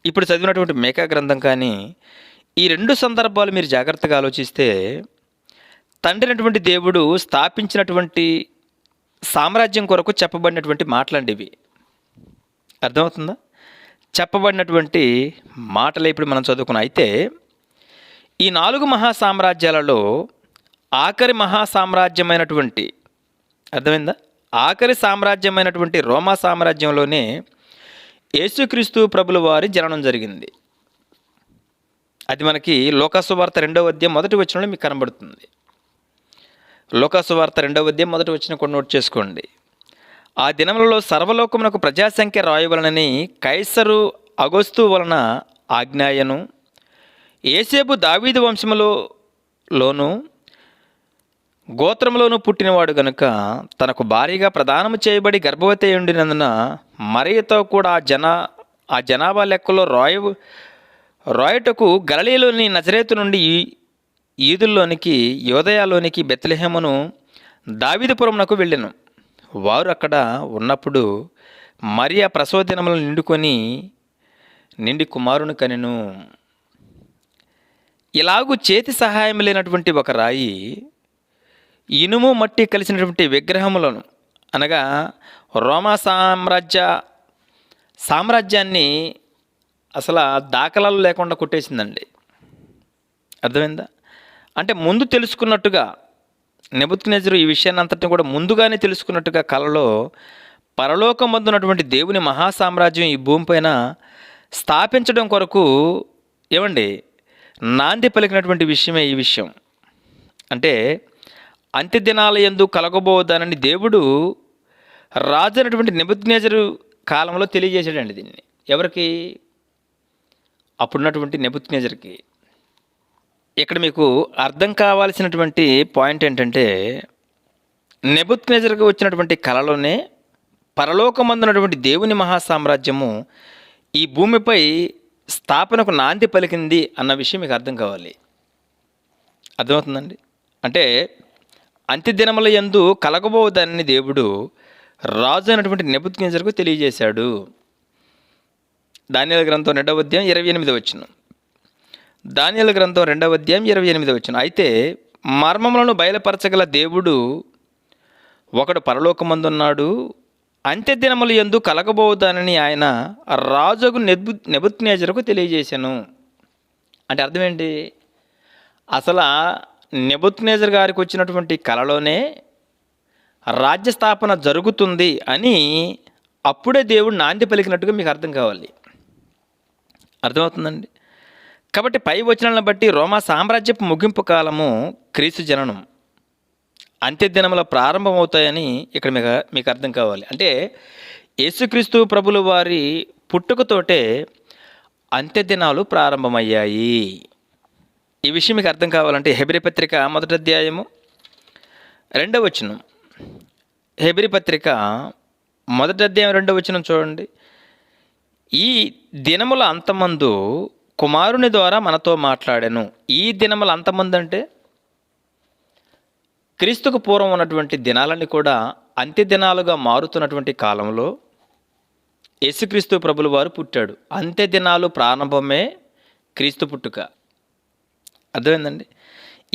ఇప్పుడు చదివినటువంటి మేకా గ్రంథం కానీ, ఈ 2 సందర్భాలు మీరు జాగ్రత్తగా ఆలోచిస్తే తండ్రి అయినటువంటి దేవుడు స్థాపించినటువంటి సామ్రాజ్యం కొరకు చెప్పబడినటువంటి మాటలండి ఇవి. అర్థమవుతుందా? చెప్పబడినటువంటి మాటలే ఇప్పుడు మనం చదువుకున్నాం. అయితే ఈ 4 మహాసామ్రాజ్యాలలో ఆఖరి మహాసామ్రాజ్యమైనటువంటి, అర్థమైందా, ఆఖరి సామ్రాజ్యమైనటువంటి రోమా సామ్రాజ్యంలోనే యేసుక్రీస్తు ప్రభుల వారి జననం జరిగింది. అది మనకి లోకాసు వార్త 2వ అధ్యాయం 1వ వచనంలో మీకు కనబడుతుంది. లోకాసు వార్త 2వ అధ్యాయం 1వ వచనం కూడా నోట్ చేసుకోండి. ఆ దినములలో సర్వలోకమునకు ప్రజాసంఖ్య రాయవలనని కైసరు అగొస్తు వలన ఆజ్ఞాయను యేసేపు దావీదు లోను గోత్రంలోనూ పుట్టినవాడు గనుక తనకు భారీగా ప్రదానము చేయబడి గర్భవతి ఉండినందున మరియతో కూడా ఆ జనాభా లెక్కలో రాయుటకు గలిలయలోని నజరేతు నుండి ఈదుల్లోనికి యోదయలోనికి బెత్లెహేమును దావీదుపురమునకు వెళ్ళెను. వారు అక్కడ ఉన్నప్పుడు మరియ ప్రసవ దినములను నిండి కుమారుని కనెను. ఇలాగూ చేతి సహాయం లేనటువంటి ఒక రాయి ఇనుము మట్టి కలిసినటువంటి విగ్రహములను అనగా రోమా సామ్రాజ్యాన్ని అసలు దాఖలాలు లేకుండా కొట్టేసిందండి. అర్థమైందా? అంటే ముందు తెలుసుకున్నట్టుగా నెబుకద్నెజరు ఈ విషయాన్ని అంతటిని కూడా ముందుగానే తెలుసుకున్నట్టుగా కలలో పరలోకమందున్నటువంటి దేవుని మహాసామ్రాజ్యం ఈ భూమిపైన స్థాపించడం కొరకు నాంది పలికినటువంటి విషయమే ఈ విషయం. అంటే అంత్య దినాల యందు కలగబోదానని దేవుడు రాజు అయినటువంటి నెబుకద్నెజరు కాలంలో తెలియజేశాడండి. దీన్ని ఎవరికి? అప్పుడున్నటువంటి నెబుకద్నెజరుకి. ఇక్కడ మీకు అర్థం కావాల్సినటువంటి పాయింట్ ఏంటంటే, నెబుకద్నెజరుకు వచ్చినటువంటి కలలోనే పరలోకమందున్నటువంటి దేవుని మహాసామ్రాజ్యము ఈ భూమిపై స్థాపనకు నాంది పలికింది అన్న విషయం మీకు అర్థం కావాలి. అర్థమవుతుందండి? అంటే అంత్యదినముల యందు కలగబోదానని దేవుడు రాజు అయినటువంటి నెబుకద్నెజరుకు తెలియజేశాడు. దానియేలు గ్రంథం 2వ అధ్యాయం 28వ వచనం. దానియేలు గ్రంథం 2వ అధ్యాయం 28వ వచనం. అయితే మర్మములను బయలుపరచగల దేవుడు ఒకడు పరలోకమందున్నాడు, అంత్యదినముల యందు కలగబోదానని ఆయన రాజుకు నెబుకద్నెజరుకు తెలియజేశాను. అంటే అర్థం ఏంటి? అసలు నెబుకద్నెజరు గారికి వచ్చినటువంటి కలలోనే రాజ్యస్థాపన జరుగుతుంది అని అప్పుడే దేవుడు నాంది పలికినట్టుగా మీకు అర్థం కావాలి. అర్థమవుతుందండి? కాబట్టి పై వచనాలను బట్టి రోమా సామ్రాజ్యపు ముగింపు కాలము క్రీస్తు జననం, అంత్యదినముల ప్రారంభమవుతాయని ఇక్కడ మీకు అర్థం కావాలి. అంటే యేసుక్రీస్తు ప్రభుల వారి పుట్టుకతోటే అంత్యదినాలు ప్రారంభమయ్యాయి. ఈ విషయం మీకు అర్థం కావాలంటే హెబ్రీ పత్రిక 1వ అధ్యాయము 2వ వచనం. హెబ్రీ పత్రిక 1వ అధ్యాయం 2వ వచనం చూడండి. ఈ దినముల అంతమందు కుమారుని ద్వారా మనతో మాట్లాడాను. ఈ దినముల అంతమంది అంటే క్రీస్తుకు పూర్వం ఉన్నటువంటి దినాలన్నీ కూడా అంత్య దినాలుగా మారుతున్నటువంటి కాలంలో యేసుక్రీస్తు ప్రభుల వారు పుట్టాడు. అంత్య దినాలు ప్రారంభమే క్రీస్తు పుట్టుక. అర్థమైందండి?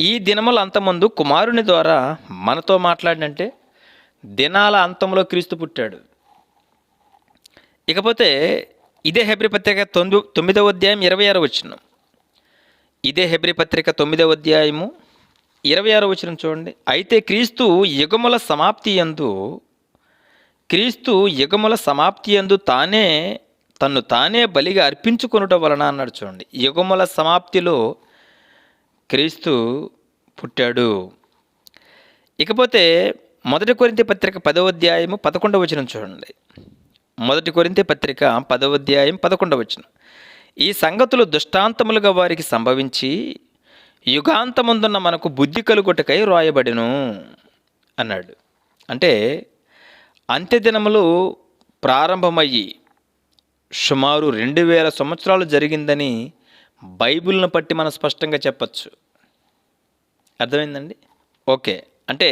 ఈ దినముల అంతమందు కుమారుని ద్వారా మనతో మాట్లాడినంటే దినాల అంతంలో క్రీస్తు పుట్టాడు. ఇకపోతే ఇదే హెబ్రీ పత్రిక 9వ అధ్యాయం 26వ వచనం. ఇదే హెబ్రీ పత్రిక 9వ అధ్యాయము 26వ వచనం చూడండి. అయితే క్రీస్తు యుగముల సమాప్తి యందు తన్ను తానే బలిగా అర్పించుకొనుట వలన అన్నాడు. చూడండి, యుగముల సమాప్తిలో క్రీస్తు పుట్టాడు. ఇకపోతే 1 కొరింథీ పత్రిక 10వ అధ్యాయము 11వ వచనం చూడండి. 1 కొరింథీ పత్రిక 10వ అధ్యాయం 11వ వచనం. ఈ సంగతులు దృష్టాంతములుగా వారికి సంభవించి యుగాంతమందున్న మనకు బుద్ధి కలుగుటకై రాయబడెను అన్నాడు. అంటే అంత్యదినములు ప్రారంభమయ్యి సుమారు 2000 సంవత్సరాలు జరిగిందని బైబిల్ను బట్టి మనం స్పష్టంగా చెప్పచ్చు. అర్థమైందండి? ఓకే. అంటే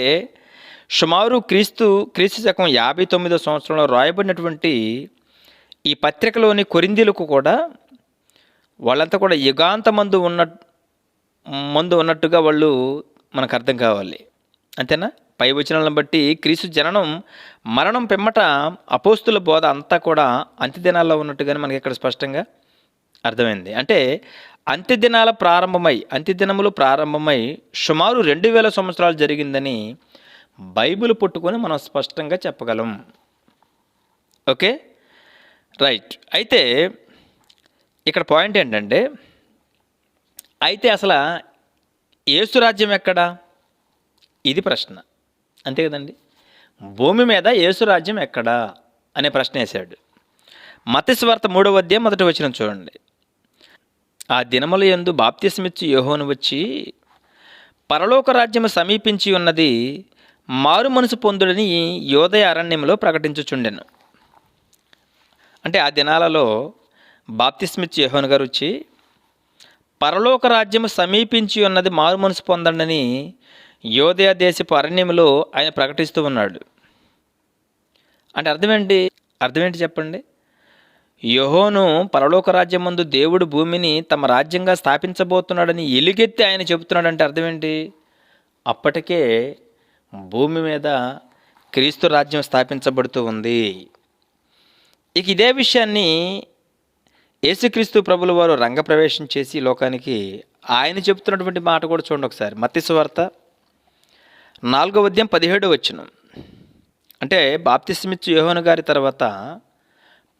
సుమారు క్రీస్తు శకం 59వ సంవత్సరంలో రాయబడినటువంటి ఈ పత్రికలోని కొరింథీలకు కూడా వాళ్ళంతా కూడా యుగాంతమందు ఉన్నట్టుగా వాళ్ళు మనకు అర్థం కావాలి. అంతేనా? పై వచనాలను బట్టి క్రీస్తు జననం మరణం పిమ్మట అపోస్తుల బోధ అంతా కూడా అంత్యదినాల్లో ఉన్నట్టుగానే మనకి ఇక్కడ స్పష్టంగా అర్థమైంది. అంటే అంత్యదినములు ప్రారంభమై సుమారు 2000 సంవత్సరాలు జరిగిందని బైబిల్ పట్టుకొని మనం స్పష్టంగా చెప్పగలం. Okay, right. అయితే ఇక్కడ పాయింట్ ఏంటంటే, అయితే అసలు యేసు రాజ్యం ఎక్కడా? ఇది ప్రశ్న. అంతే కదండి? భూమి మీద యేసు రాజ్యం ఎక్కడా అనే ప్రశ్న వేశాడు. మత్తయి సువార్త 3వ అధ్యాయం 1వ వచనం చూడండి. ఆ దినముల యందు బాప్తిస్మిచ్చు యోహోను వచ్చి, పరలోక రాజ్యము సమీపించి ఉన్నది, మారు మనసు పొందుడని యోదయ అరణ్యంలో ప్రకటించుచుండెను. అంటే ఆ దినాలలో బాప్తిస్మిచ్చు యోహోను గారు వచ్చి, పరలోక రాజ్యము సమీపించి ఉన్నది, మారు మనసు పొందండని యోదయ దేశపు అరణ్యంలో ఆయన ప్రకటిస్తూ ఉన్నాడు. అంటే అర్థమేంటి చెప్పండి? యోహోను పరలోక రాజ్యం ముందు దేవుడు భూమిని తమ రాజ్యంగా స్థాపించబోతున్నాడని ఎలుగెత్తి ఆయన చెబుతున్నాడంటే అర్థమేంటి? అప్పటికే భూమి మీద క్రీస్తు రాజ్యం స్థాపించబడుతూ ఉంది. ఇక ఇదే విషయాన్ని యేసుక్రీస్తు ప్రభుల వారు రంగప్రవేశం చేసి లోకానికి ఆయన చెబుతున్నటువంటి మాట కూడా చూడండి ఒకసారి. మత్తయి సువార్త 4:17. అంటే బాప్తిస్మిచ్చు యోహోను గారి తర్వాత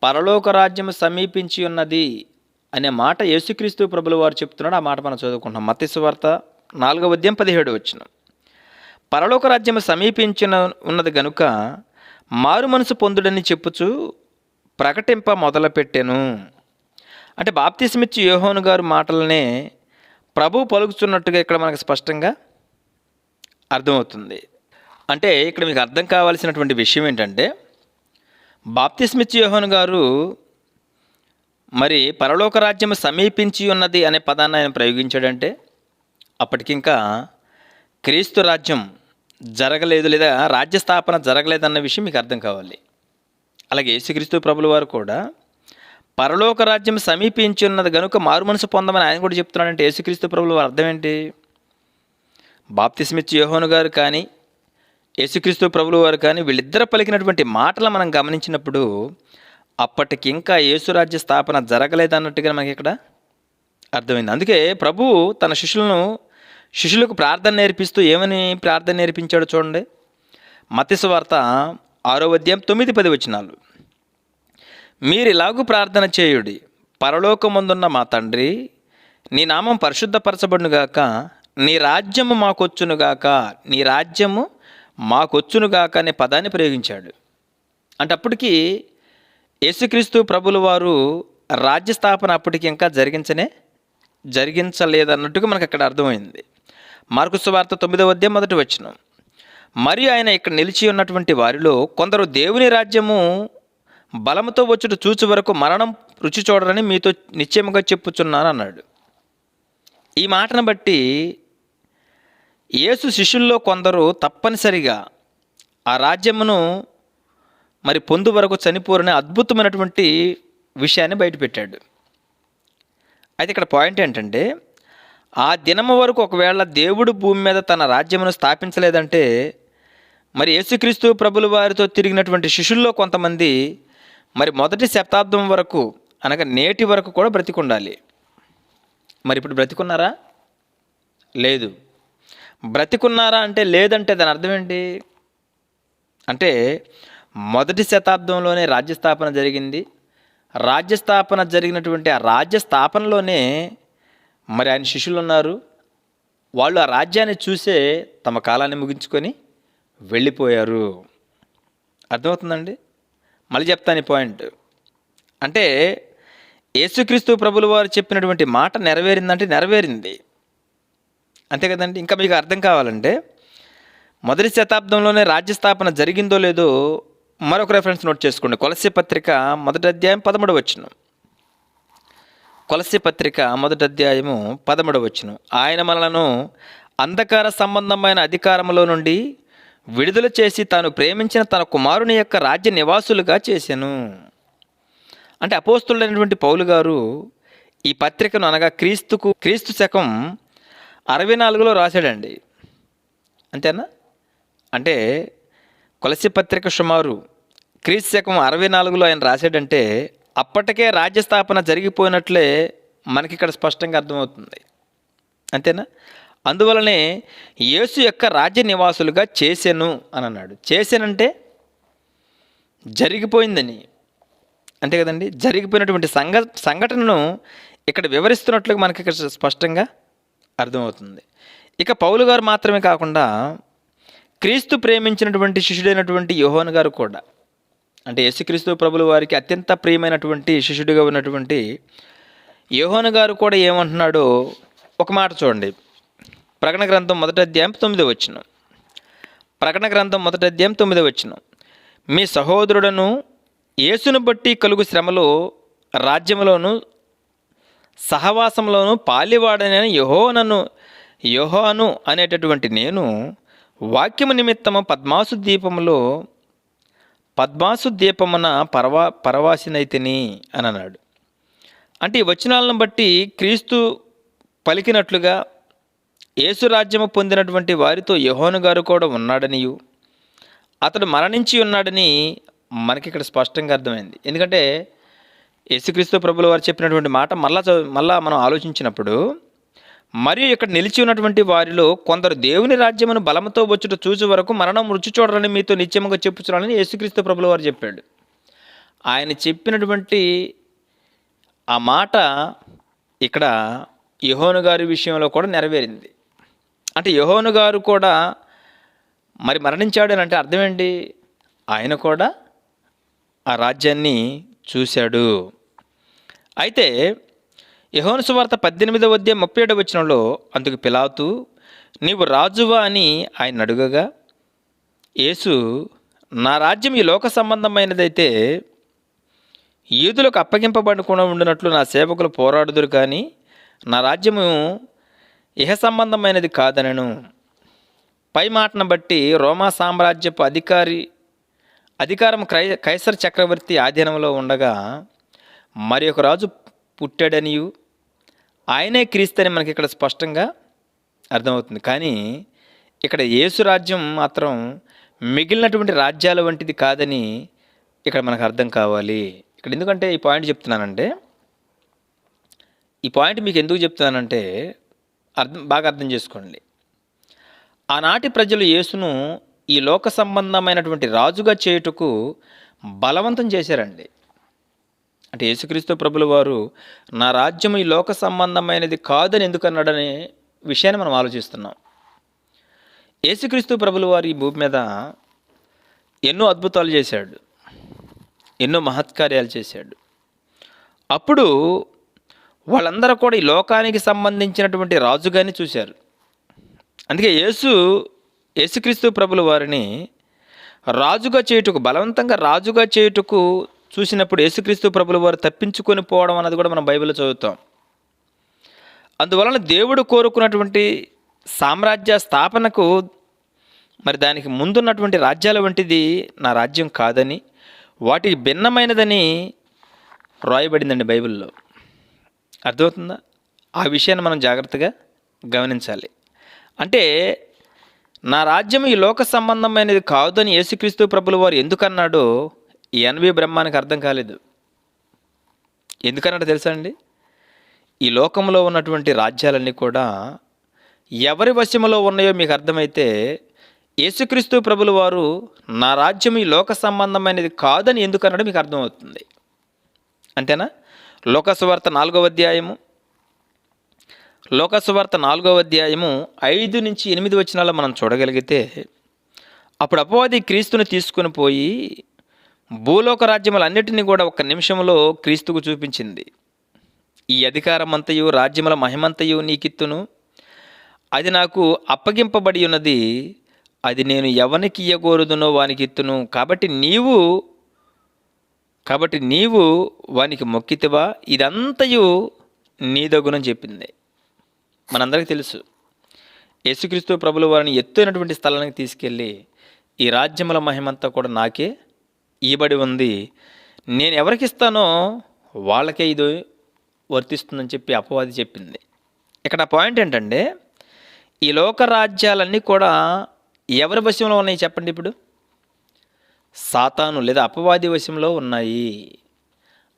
పరలోక రాజ్యము సమీపించి ఉన్నది అనే మాట యేసుక్రీస్తు ప్రభుల వారు చెప్తున్నాడు. ఆ మాట మనం చదువుకుంటున్నాం. మత్తయి సువార్త 4:17. పరలోక రాజ్యము సమీపించిన ఉన్నది గనుక మారు మనసు పొందుడని చెప్పుచు ప్రకటింప మొదలుపెట్టెను. అంటే బాప్తిస్మిచ్చు యోహోను గారు మాటలనే ప్రభు పలుకుతున్నట్టుగా ఇక్కడ మనకు స్పష్టంగా అర్థమవుతుంది. అంటే ఇక్కడ మీకు అర్థం కావాల్సినటువంటి విషయం ఏంటంటే, బాప్తిస్మిచ్చు యోహోను గారు మరి పరలోక రాజ్యం సమీపించి ఉన్నది అనే పదాన్ని ఆయన ప్రయోగించాడంటే అప్పటికింకా క్రీస్తు రాజ్యం జరగలేదు, లేదా రాజ్య స్థాపన జరగలేదన్న విషయం మీకు అర్థం కావాలి. అలాగే యేసుక్రీస్తు ప్రభుల వారు కూడా పరలోక రాజ్యం సమీపించి ఉన్నది కనుక మారు మనసు పొందమని ఆయన కూడా చెప్తున్నాడంటే యేసుక్రీస్తు ప్రభుల వారు అర్థం ఏంటి? బాప్తిస్మిచ్చు యోహోను గారు కానీ యేసుక్రీస్తు ప్రభుల వారు కానీ వీళ్ళిద్దరు పలికినటువంటి మాటలు మనం గమనించినప్పుడు అప్పటికి ఇంకా యేసురాజ్య స్థాపన జరగలేదన్నట్టుగా మనకి ఇక్కడ అర్థమైంది. అందుకే ప్రభు తన శిష్యులకు ప్రార్థన నేర్పిస్తూ ఏమని ప్రార్థన నేర్పించాడో చూడండి. మత్తయి సువార్త 6:9-10. మీరు ఇలాగూ ప్రార్థన చేయుడి, పరలోకమందున్న మా తండ్రి, నీ నామం పరిశుద్ధపరచబడునుగాక, నీ రాజ్యము మాకొచ్చునుగాక, నీ రాజ్యము మాకొచ్చునుగాక అనే పదాన్ని ప్రయోగించాడు. అంటే అప్పటికి యేసుక్రీస్తు ప్రభుల వారు రాజ్యస్థాపన అప్పటికి ఇంకా జరిగించలేదన్నట్టుగా మనకు అక్కడ అర్థమైంది. మార్కు సువార్త 9:1. మరియు ఆయన ఇక్కడ నిలిచి ఉన్నటువంటి వారిలో కొందరు దేవుని రాజ్యము బలముతో వచ్చుట చూచు వరకు మరణం రుచి చూడరని మీతో నిశ్చయముగా చెప్పుచున్నాను అన్నాడు. ఈ మాటను బట్టి యేసు శిష్యుల్లో కొందరు తప్పనిసరిగా ఆ రాజ్యమును మరి పొందు వరకు చనిపోరనే అద్భుతమైనటువంటి విషయాన్ని బయటపెట్టాడు. అయితే ఇక్కడ పాయింట్ ఏంటంటే, ఆ దినము వరకు ఒకవేళ దేవుడు భూమి మీద తన రాజ్యమును స్థాపించలేదంటే మరి యేసుక్రీస్తు ప్రభుల వారితో తిరిగినటువంటి శిష్యుల్లో కొంతమంది మరి మొదటి శతాబ్దం వరకు అనగా నేటి వరకు కూడా బ్రతికుండాలి. మరి ఇప్పుడు బ్రతికున్నారా? లేదు. బ్రతికున్నారా అంటే లేదంటే దాని అర్థం ఏంటి? అంటే మొదటి శతాబ్దంలోనే రాజ్యస్థాపన జరిగింది. రాజ్యస్థాపన జరిగినటువంటి ఆ రాజ్యస్థాపనలోనే మరి ఆయన శిష్యులు ఉన్నారు. వాళ్ళు ఆ రాజ్యాన్ని చూసే తమ కాలాన్ని ముగించుకొని వెళ్ళిపోయారు. అర్థమవుతుందండి? మళ్ళీ చెప్తాను ఈ పాయింట్. అంటే యేసుక్రీస్తు ప్రభుల వారు చెప్పినటువంటి మాట నెరవేరిందంటే నెరవేరింది, అంతే కదండి. ఇంకా మీకు అర్థం కావాలంటే మొదటి శతాబ్దంలోనే రాజ్యస్థాపన జరిగిందో లేదో మరొక రెఫరెన్స్ నోట్ చేసుకోండి. కొలస్సీ పత్రిక 1:13. కొలస్సీ పత్రిక 1:13. ఆయన మనలను అంధకార సంబంధమైన అధికారంలో నుండి విడుదల చేసి తాను ప్రేమించిన తన కుమారుని యొక్క రాజ్య నివాసులుగా చేశాను. అంటే అపోస్తులైనటువంటి పౌలు గారు ఈ పత్రికను అనగా క్రీస్తు శకం 64లో రాశాడండి. అంతేనా? అంటే కొలస్సీ పత్రిక సుమారు క్రీస్తు శకం 64లో ఆయన రాశాడంటే అప్పటికే రాజ్యస్థాపన జరిగిపోయినట్లే మనకి ఇక్కడ స్పష్టంగా అర్థమవుతుంది. అంతేనా? అందువలనే యేసు యొక్క రాజ్య నివాసులుగా చేశాను అని అన్నాడు. చేశానంటే జరిగిపోయిందని, అంతే కదండి. జరిగిపోయినటువంటి సంఘటనను ఇక్కడ వివరిస్తున్నట్లుగా మనకి ఇక్కడ స్పష్టంగా అర్థమవుతుంది. ఇక పౌలు గారు మాత్రమే కాకుండా క్రీస్తు ప్రేమించినటువంటి శిష్యుడైనటువంటి యోహోను గారు కూడా, అంటే యేసుక్రీస్తు ప్రభుల వారికి అత్యంత ప్రియమైనటువంటి శిష్యుడిగా ఉన్నటువంటి యోహాను గారు కూడా ఏమంటున్నాడో ఒక మాట చూడండి. ప్రకటన గ్రంథం 1:9. ప్రకటన గ్రంథం 1:9. మీ సహోదరుడను యేసును బట్టి కలుగు శ్రమలో రాజ్యములోను సహవాసంలోను పాలివాడనని యోహాను అనేటటువంటి నేను వాక్యము నిమిత్తము పద్మాసు దీపమున పరవాసినైతిని అని అన్నాడు. అంటే ఈ వచనాలను బట్టి క్రీస్తు పలికినట్లుగా యేసు రాజ్యము పొందినటువంటి వారితో యోహాను గారు కూడా ఉన్నాడనియు అతడు మరణించి ఉన్నాడని మనకి ఇక్కడ స్పష్టంగా అర్థమైంది. ఎందుకంటే యేసుక్రీస్తు ప్రభుల వారు చెప్పినటువంటి మాట మళ్ళా మనం ఆలోచించినప్పుడు, మరియు ఇక్కడ నిలిచి ఉన్నటువంటి వారిలో కొందరు దేవుని రాజ్యమును బలముతో వచ్చుట చూసి వరకు మరణం రుచి చూడరని మీతో నిత్యముగా చెప్పుచున్నానని యేసుక్రీస్తు ప్రభుల వారు చెప్పాడు. ఆయన చెప్పినటువంటి ఆ మాట ఇక్కడ యోహాను గారి విషయంలో కూడా నెరవేరింది. అంటే యోహాను గారు కూడా మరి మరణించాడు అని అంటే అర్థం ఏంటి? ఆయన కూడా ఆ రాజ్యాన్ని చూశాడు. అయితే యోహాను సువార్త 18:37 అందుకు పిలాతు, నీవు రాజువా అని ఆయన అడుగగా, యేసు, నా రాజ్యం ఈ లోక సంబంధమైనదైతే యూదులకు అప్పగింపబడకుండా ఉండినట్లు నా సేవకులు పోరాడుదురు, కానీ నా రాజ్యము ఇహ సంబంధమైనది కాదనను. పై మాటను బట్టి రోమా సామ్రాజ్యపు అధికారం కైసర్ చక్రవర్తి ఆధీనంలో ఉండగా మరి ఒక రాజు పుట్టాడనియు ఆయనే క్రీస్తని మనకి ఇక్కడ స్పష్టంగా అర్థమవుతుంది. కానీ ఇక్కడ యేసు రాజ్యం మాత్రం మిగిలినటువంటి రాజ్యాల వంటిది కాదని ఇక్కడ మనకు అర్థం కావాలి. ఇక్కడ ఎందుకంటే ఈ పాయింట్ చెప్తున్నానంటే, ఈ పాయింట్ మీకు ఎందుకు చెప్తున్నానంటే బాగా అర్థం చేసుకోండి. ఆనాటి ప్రజలు యేసును ఈ లోక సంబంధమైనటువంటి రాజుగా చేయుటకు బలవంతం చేశారండి. అంటే యేసుక్రీస్తు ప్రభుల వారు నా రాజ్యం ఈ లోక సంబంధమైనది కాదని ఎందుకు అన్నాడనే విషయాన్ని మనం ఆలోచిస్తున్నాం. యేసుక్రీస్తు ప్రభుల వారు ఈ భూమి మీద ఎన్నో అద్భుతాలు చేశాడు, ఎన్నో మహత్కార్యాలు చేశాడు. అప్పుడు వాళ్ళందరూ కూడా ఈ లోకానికి సంబంధించినటువంటి రాజుగానే చూశారు. అందుకే యేసుక్రీస్తు ప్రభుల వారిని రాజుగా చేయుటకు, బలవంతంగా రాజుగా చేయుటకు చూసినప్పుడు యేసుక్రీస్తు ప్రభుల వారు తప్పించుకొని పోవడం అన్నది కూడా మనం బైబిల్లో చదువుతాం. అందువలన దేవుడు కోరుకున్నటువంటి సామ్రాజ్య స్థాపనకు మరి దానికి ముందున్నటువంటి రాజ్యాల వంటిది నా రాజ్యం కాదని, వాటికి భిన్నమైనదని రాయబడిందండి బైబిల్లో. అర్థమవుతుందా? ఆ విషయాన్ని మనం జాగ్రత్తగా గమనించాలి. అంటే నా రాజ్యం ఈ లోక సంబంధమైనది కాదని యేసుక్రీస్తు ప్రభుల వారు ఎందుకన్నాడో ఈ ఎన్వి బ్రహ్మానికి అర్థం కాలేదు. ఎందుకన్నాడో తెలుసా అండి? ఈ లోకంలో ఉన్నటువంటి రాజ్యాలన్నీ కూడా ఎవరి వశములో ఉన్నాయో మీకు అర్థమైతే, యేసుక్రీస్తు ప్రభుల వారు నా రాజ్యం ఈ లోక సంబంధమైనది కాదని ఎందుకన్నాడో మీకు అర్థమవుతుంది. అంతేనా? లోకసువార్త 4వ అధ్యాయము 5-8 మనం చూడగలిగితే, అప్పుడు అపవాది క్రీస్తుని తీసుకుని పోయి భూలోక రాజ్యములన్నిటినీ కూడా ఒక్క నిమిషంలో క్రీస్తుకు చూపించింది. ఈ అధికారం అంతయు రాజ్యముల మహిమంతయు నీకిత్తును, అది నాకు అప్పగింపబడి ఉన్నది, అది నేను ఎవనికి ఇయ్యగోరుదునో వానికి ఇత్తును, కాబట్టి నీవు వానికి మొక్కితివా, ఇదంతయు నీదగునని చెప్పింది. మనందరికీ తెలుసు, యేసుక్రీస్తు ప్రభుల వారిని ఎత్తైనటువంటి స్థలానికి తీసుకెళ్ళి ఈ రాజ్యముల మహిమంతా కూడా నాకే ఇవ్వబడి ఉంది, నేను ఎవరికి ఇస్తానో వాళ్ళకే ఇది వర్తిస్తుందని చెప్పి అపవాది చెప్పింది. ఇక్కడ పాయింట్ ఏంటంటే, ఈ లోక రాజ్యాలన్నీ కూడా ఎవరి వశంలో ఉన్నాయి చెప్పండి? ఇప్పుడు సాతాను లేదా అపవాది వశంలో ఉన్నాయి.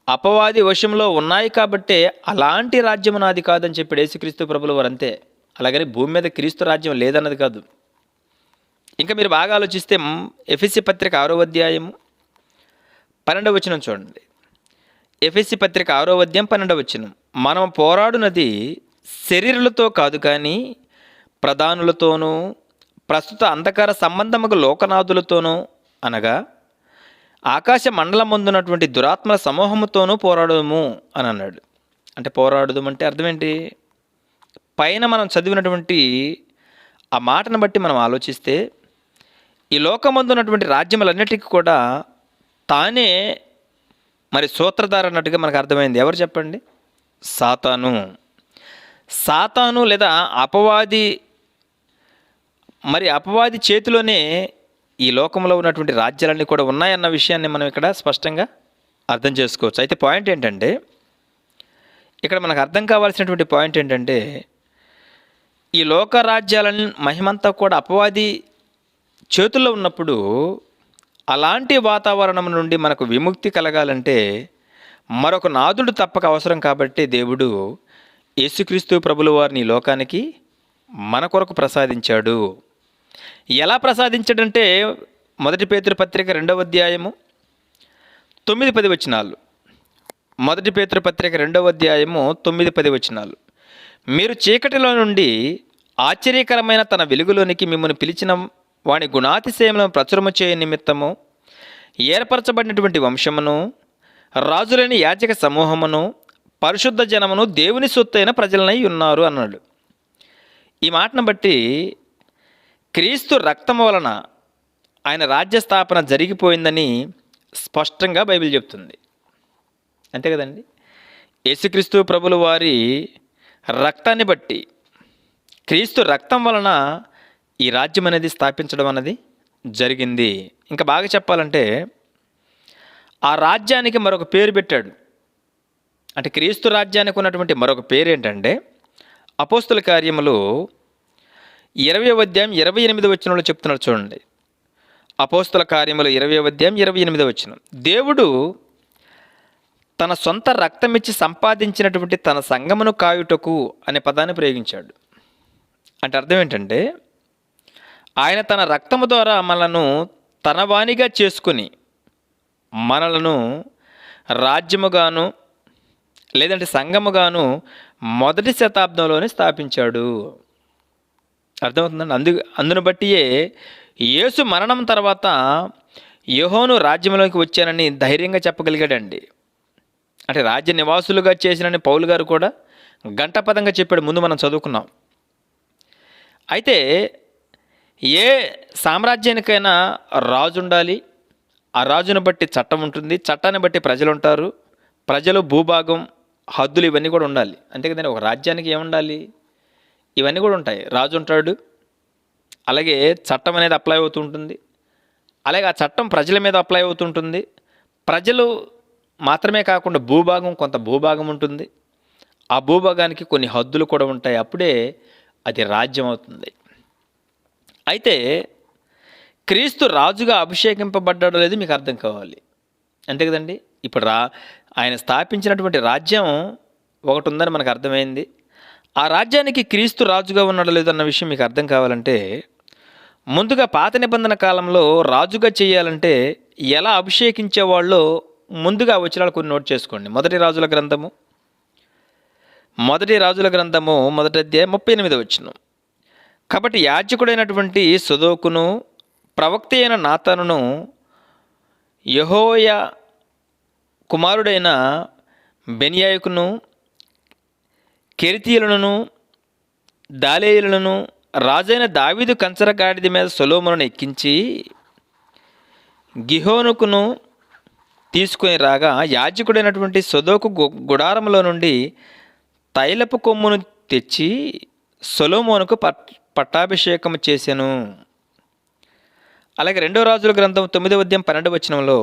అపవాది వశంలో ఉన్నాయి కాబట్టే అలాంటి రాజ్యం నాది కాదని చెప్పి యేసుక్రీస్తు ప్రభుల వారు. అంతే. అలాగని భూమి మీద క్రీస్తు రాజ్యం లేదన్నది కాదు. ఇంకా మీరు బాగా ఆలోచిస్తే ఎఫెసీ పత్రిక 6వ అధ్యాయము 12వ వచనం చూడండి. ఎఫెసీ పత్రిక 6వ అధ్యాయం 12వ వచనం, మనం పోరాడునది శరీరులతో కాదు కానీ ప్రధానులతోనూ ప్రస్తుత అంధకార సంబంధముగా లోకనాథులతోనూ, అనగా ఆకాశ మండలం ముందున్నటువంటి దురాత్మల సమూహముతోనూ పోరాడము అని అన్నాడు. అంటే పోరాడదు అంటే అర్థం ఏంటి? పైన మనం చదివినటువంటి ఆ మాటను బట్టి మనం ఆలోచిస్తే ఈ లోకమందు ఉన్నటువంటి రాజ్యములన్నిటికీ కూడా తానే మరి సూత్రధార అన్నట్టుగా మనకు అర్థమైంది. ఎవరు చెప్పండి? సాతాను. సాతాను లేదా అపవాది, మరి అపవాది చేతిలోనే ఈ లోకంలో ఉన్నటువంటి రాజ్యాలన్నీ కూడా ఉన్నాయన్న విషయాన్ని మనం ఇక్కడ స్పష్టంగా అర్థం చేసుకోవచ్చు. అయితే పాయింట్ ఏంటంటే, ఇక్కడ మనకు అర్థం కావాల్సినటువంటి పాయింట్ ఏంటంటే, ఈ లోక రాజ్యాలని మహిమంతా కూడా అపవాది చేతుల్లో ఉన్నప్పుడు అలాంటి వాతావరణం నుండి మనకు విముక్తి కలగాలంటే మరొక నాదుడు తప్పక అవసరం. కాబట్టి దేవుడు యేసుక్రీస్తు ప్రభుల వారిని ఈ లోకానికి మన కొరకు ప్రసాదించాడు. ఎలా ప్రసాదించాడంటే, 1 పేతురు పత్రిక 2వ అధ్యాయము 9-10 వచనాలు. 1 పేతురు పత్రిక 2వ అధ్యాయము 9-10 వచనాలు. మీరు చీకటిలో నుండి ఆశ్చర్యకరమైన తన వెలుగులోనికి మిమ్మల్ని పిలిచిన వాని గుణాతిశయములను ప్రచురము చేయ నిమిత్తము ఏర్పరచబడినటువంటి వంశమును, రాజులేని యాజక సమూహమును, పరిశుద్ధ జనమును, దేవుని సొత్తైన ప్రజలనై ఉన్నారు అన్నాడు. ఈ మాటను బట్టి క్రీస్తు రక్తము వలన ఆయన రాజ్య స్థాపన జరిగిపోయిందని స్పష్టంగా బైబిల్ చెప్తుంది. అంతే కదండి? యేసుక్రీస్తు ప్రభుల వారి రక్తాన్ని బట్టి, క్రీస్తు రక్తం వలన ఈ రాజ్యం అనేది స్థాపించడం అన్నది జరిగింది. ఇంకా బాగా చెప్పాలంటే ఆ రాజ్యానికి మరొక పేరు పెట్టాడు. అంటే క్రీస్తు రాజ్యానికి ఉన్నటువంటి మరొక పేరు ఏంటంటే, అపోస్తుల కార్యములు 20వ అధ్యాయం 28వ వచనంలో చెప్తున్నాడు చూడండి. అపోస్తుల కార్యములు 20వ అధ్యాయం 28వ వచనం. దేవుడు తన సొంత రక్తమిచ్చి సంపాదించినటువంటి తన సంఘమును కాయుటకు అనే పదాన్ని ప్రయోగించాడు. అంటే అర్థం ఏంటంటే, ఆయన తన రక్తము ద్వారా మనలను తన వానిగా చేసుకుని మనలను రాజ్యముగాను లేదంటే సంఘముగాను మొదటి శతాబ్దంలోనే స్థాపించాడు. అర్థమవుతుందండి? అందును బట్టియే యేసు మరణం తర్వాత యోహాను రాజ్యంలోకి వచ్చానని ధైర్యంగా చెప్పగలిగాడండి. అంటే రాజ్య నివాసులుగా చేసినని పౌలు గారు కూడా గంటపదంగా చెప్పాడు. ముందు మనం చదువుకున్నాం. అయితే ఏ సామ్రాజ్యానికైనా రాజు ఉండాలి. ఆ రాజును బట్టి చట్టం ఉంటుంది. చట్టాన్ని బట్టి ప్రజలు ఉంటారు. ప్రజలు, భూభాగం, హద్దులు ఇవన్నీ కూడా ఉండాలి. అంతే కదండి? ఒక రాజ్యానికి ఏముండాలి? ఇవన్నీ కూడా ఉంటాయి. రాజు ఉంటాడు, అలాగే చట్టం అనేది అప్లై అవుతుంటుంది, అలాగే ఆ చట్టం ప్రజల మీద అప్లై అవుతుంటుంది. ప్రజలు మాత్రమే కాకుండా భూభాగం, కొంత భూభాగం ఉంటుంది. ఆ భూభాగానికి కొన్ని హద్దులు కూడా ఉంటాయి. అప్పుడే అది రాజ్యం అవుతుంది. అయితే క్రీస్తు రాజుగా అభిషేకింపబడ్డాడో లేదు మీకు అర్థం కావాలి. అంతే కదండి? ఇప్పుడు ఆయన స్థాపించినటువంటి రాజ్యం ఒకటి ఉందని మనకు అర్థమైంది. ఆ రాజ్యానికి క్రీస్తు రాజుగా ఉన్నాడో లేదో అన్న విషయం మీకు అర్థం కావాలంటే, ముందుగా పాత నిబంధన కాలంలో రాజుగా చేయాలంటే ఎలా అభిషేకించేవాళ్ళో ముందుగా వచనాలు కొన్ని నోట్ చేసుకోండి. మొదటి రాజుల గ్రంథము 1 అధ్యాయం 38వ వచనం. కాబట్టి యాజకుడైనటువంటి సొదోకును, ప్రవక్త అయిన నాతానును, యెహోయా కుమారుడైన బెన్యాయకును, కెరితీయులను, దాలేయులను, రాజైన దావీదు కంచర గాడిద మీద సొలొమోనును ఎక్కించి గిహోనుకును తీసుకొని రాగా, యాజకుడైనటువంటి సొదోకు గుడారంలో నుండి తైలపు కొమ్మును తెచ్చి సొలొమోనుకు పట్టాభిషేకం చేసెను. అలాగే 2వ రాజుల గ్రంథం 9వ అధ్యాయం 12వ వచనంలో,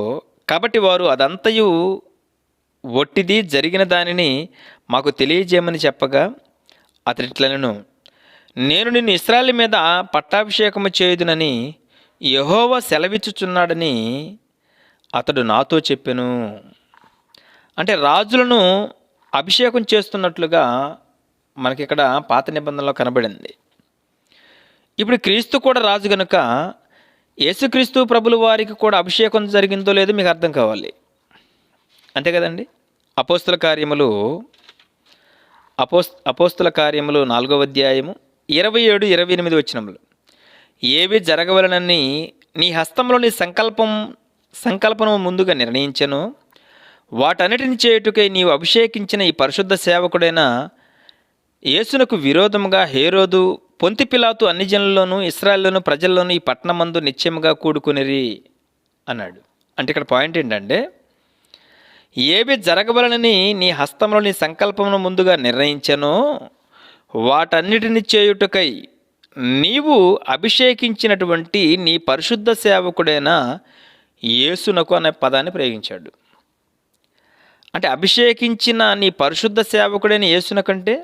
కాబట్టి వారు అదంతయు ఒట్టిది, జరిగిన దానిని మాకు తెలియజేయమని చెప్పగా అతడిట్లనెను, నేను నిన్ను ఇశ్రాయేలు మీద పట్టాభిషేకము చేయుదునని యెహోవా సెలవిచ్చుచున్నాడని అతడు నాతో చెప్పెను. అంటే రాజులను అభిషేకం చేస్తున్నట్లుగా మనకి ఇక్కడ పాత నిబంధనలో కనబడింది. ఇప్పుడు క్రీస్తు కూడా రాజు కనుక యేసుక్రీస్తు ప్రభుల వారికి కూడా అభిషేకం జరిగిందో లేదో మీకు అర్థం కావాలి. అంతే కదండి? అపోస్తుల కార్యములు 4వ అధ్యాయము 27-28 వచనములు. ఏవి జరగవలనని నీ హస్తంలో నీ సంకల్పం ముందుగా నిర్ణయించెను, వాటన్నిటిని చేయుటకై నీవు అభిషేకించిన ఈ పరిశుద్ధ సేవకుడైన యేసునకు విరోధముగా హేరోదు, పొంతి పిలాతు అన్ని జనుల్లోనూ ఇశ్రాయేలులోను ప్రజల్లోనూ ఈ పట్టణమందు నిత్యముగా కూడుకునిరి అన్నాడు. అంటే ఇక్కడ పాయింట్ ఏంటంటే, ఏవి జరగవలనని నీ హస్తంలో నీ సంకల్పమును ముందుగా నిర్ణయించనో వాటన్నిటిని చేయుటకై నీవు అభిషేకించినటువంటి నీ పరిశుద్ధ సేవకుడైన యేసునకు అనే పదాన్ని ప్రయోగించాడు. అంటే అభిషేకించిన నీ పరిశుద్ధ సేవకుడైన యేసునకంటే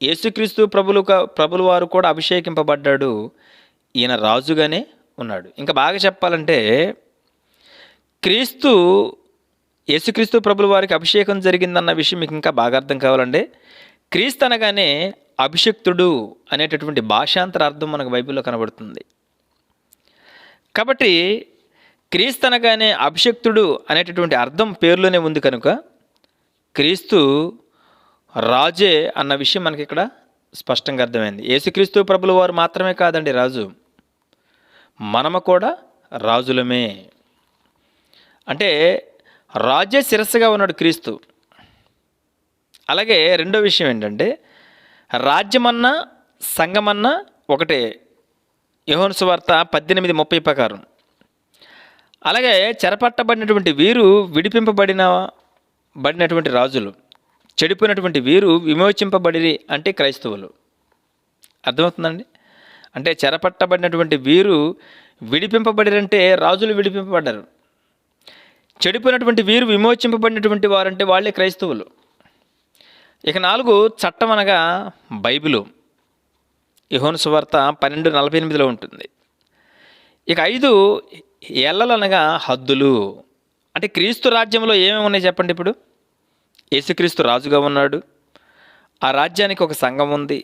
యేసుక్రీస్తు ప్రభులు వారు కూడా అభిషేకింపబడ్డాడు. ఈయన రాజుగానే ఉన్నాడు. ఇంకా బాగా చెప్పాలంటే యేసుక్రీస్తు ప్రభుల వారికి అభిషేకం జరిగిందన్న విషయం మీకు ఇంకా బాగా అర్థం కావాలంటే, క్రీస్తు అనగానే అభిషక్తుడు అనేటటువంటి భాషాంతర అర్థం మనకు బైబిల్లో కనబడుతుంది. కాబట్టి క్రీస్తు అనగానే అభిషక్తుడు అనేటటువంటి అర్థం పేరులోనే ఉంది కనుక క్రీస్తు రాజే అన్న విషయం మనకి ఇక్కడ స్పష్టంగా అర్థమైంది. యేసుక్రీస్తు ప్రభుల వారు మాత్రమే కాదండి రాజు, మనము కూడా రాజులమే. అంటే రాజే శిరస్సుగా ఉన్నాడు క్రీస్తు. అలాగే రెండో విషయం ఏంటంటే, రాజ్యమన్నా సంఘమన్నా ఒకటే, యోహాను సువార్త 18:30 ప్రకారం. అలాగే చెరపట్టబడినటువంటి వీరు విడిపింపబడినటువంటి రాజులు, చెడిపోయినటువంటి వీరు విమోచింపబడిరి అంటే క్రైస్తవులు. అర్థమవుతుందండి? అంటే చెరపట్టబడినటువంటి వీరు విడిపింపబడిరంటే రాజులు విడిపింపబడ్డారు, చెడిపోయినటువంటి వీరు విమోచింపబడినటువంటి వారంటే వాళ్ళే క్రైస్తవులు. ఇక 4 చట్టం అనగా బైబిలు, యోహాను సువార్త 12:48 ఉంటుంది. ఇక 5 ఎల్లలు అనగా హద్దులు. అంటే క్రీస్తు రాజ్యంలో ఏమేమి ఉన్నాయి చెప్పండి. ఇప్పుడు యేసుక్రీస్తు రాజుగా ఉన్నాడు, ఆ రాజ్యానికి ఒక సంఘం ఉంది,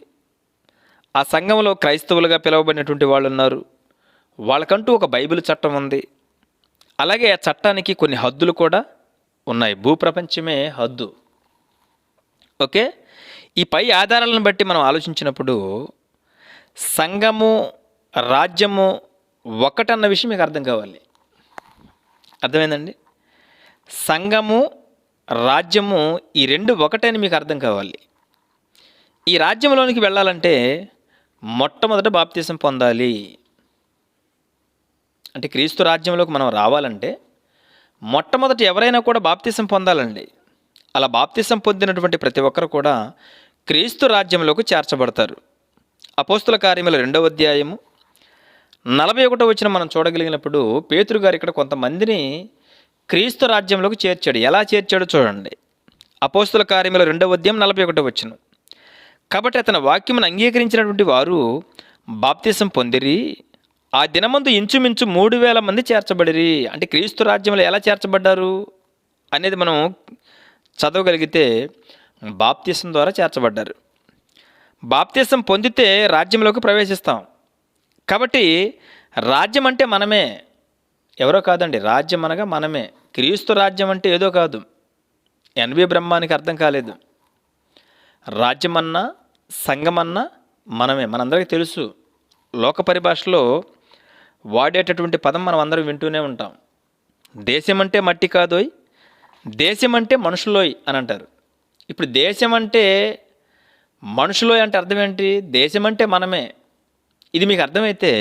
ఆ సంఘంలో క్రైస్తవులుగా పిలువబడినటువంటి వాళ్ళు ఉన్నారు, వాళ్ళకంటూ ఒక బైబిల్ చట్టం ఉంది. అలాగే ఆ చట్టానికి కొన్ని హద్దులు కూడా ఉన్నాయి. భూప్రపంచమే హద్దు. ఓకే, ఈ పై ఆధారాలను బట్టి మనం ఆలోచించినప్పుడు సంఘము రాజ్యము ఒకటన్న విషయం మీకు అర్థం కావాలి. అర్థమైందండి? సంఘము రాజ్యము ఈ రెండు ఒకటని మీకు అర్థం కావాలి. ఈ రాజ్యంలోనికి వెళ్ళాలంటే మొట్టమొదట బాప్తిసం పొందాలి. అంటే క్రీస్తు రాజ్యంలోకి మనం రావాలంటే మొట్టమొదట ఎవరైనా కూడా బాప్తిసం పొందాలండి. అలా బాప్తిసం పొందినటువంటి ప్రతి ఒక్కరు కూడా క్రీస్తు రాజ్యంలోకి చేర్చబడతారు. అపోస్తుల కార్యముల 2వ అధ్యాయము 41వ వచనం మనం చూడగలిగినప్పుడు పేతురు గారు ఇక్కడ కొంతమందిని క్రీస్తు రాజ్యంలోకి చేర్చాడు. ఎలా చేర్చాడో చూడండి. అపోస్తుల కార్యముల 2వ అధ్యాయం 41వ వచనం. కాబట్టి అతని వాక్యమును అంగీకరించినటువంటి వారు బాప్తిసం పొందిరి, ఆ దినమందు ఇంచుమించు 3,000 మంది చేర్చబడిరి. అంటే క్రీస్తు రాజ్యంలో ఎలా చేర్చబడ్డారు అనేది మనం చదవగలిగితే బాప్తిసం ద్వారా చేర్చబడ్డారు. బాప్తిసం పొందితే రాజ్యంలోకి ప్రవేశిస్తాం. కాబట్టి రాజ్యం అంటే మనమే, ఎవరో కాదండి. రాజ్యం అనగా మనమే. క్రీస్తు రాజ్యం అంటే ఏదో కాదు. ఎన్వి బ్రహ్మానికి అర్థం కాలేదు. రాజ్యమన్నా సంఘమన్నా మనమే. మనందరికీ తెలుసు. లోక పరిభాషలో వాడేటటువంటి పదం మనం అందరం వింటూనే ఉంటాం. దేశం అంటే మట్టి కాదోయ్, దేశం అంటే మనుషులోయ్ అని అంటారు. ఇప్పుడు దేశం అంటే మనుషులోయ్ అంటే అర్థం ఏంటి? దేశం అంటే మనమే. ఇది మీకు అర్థమైతే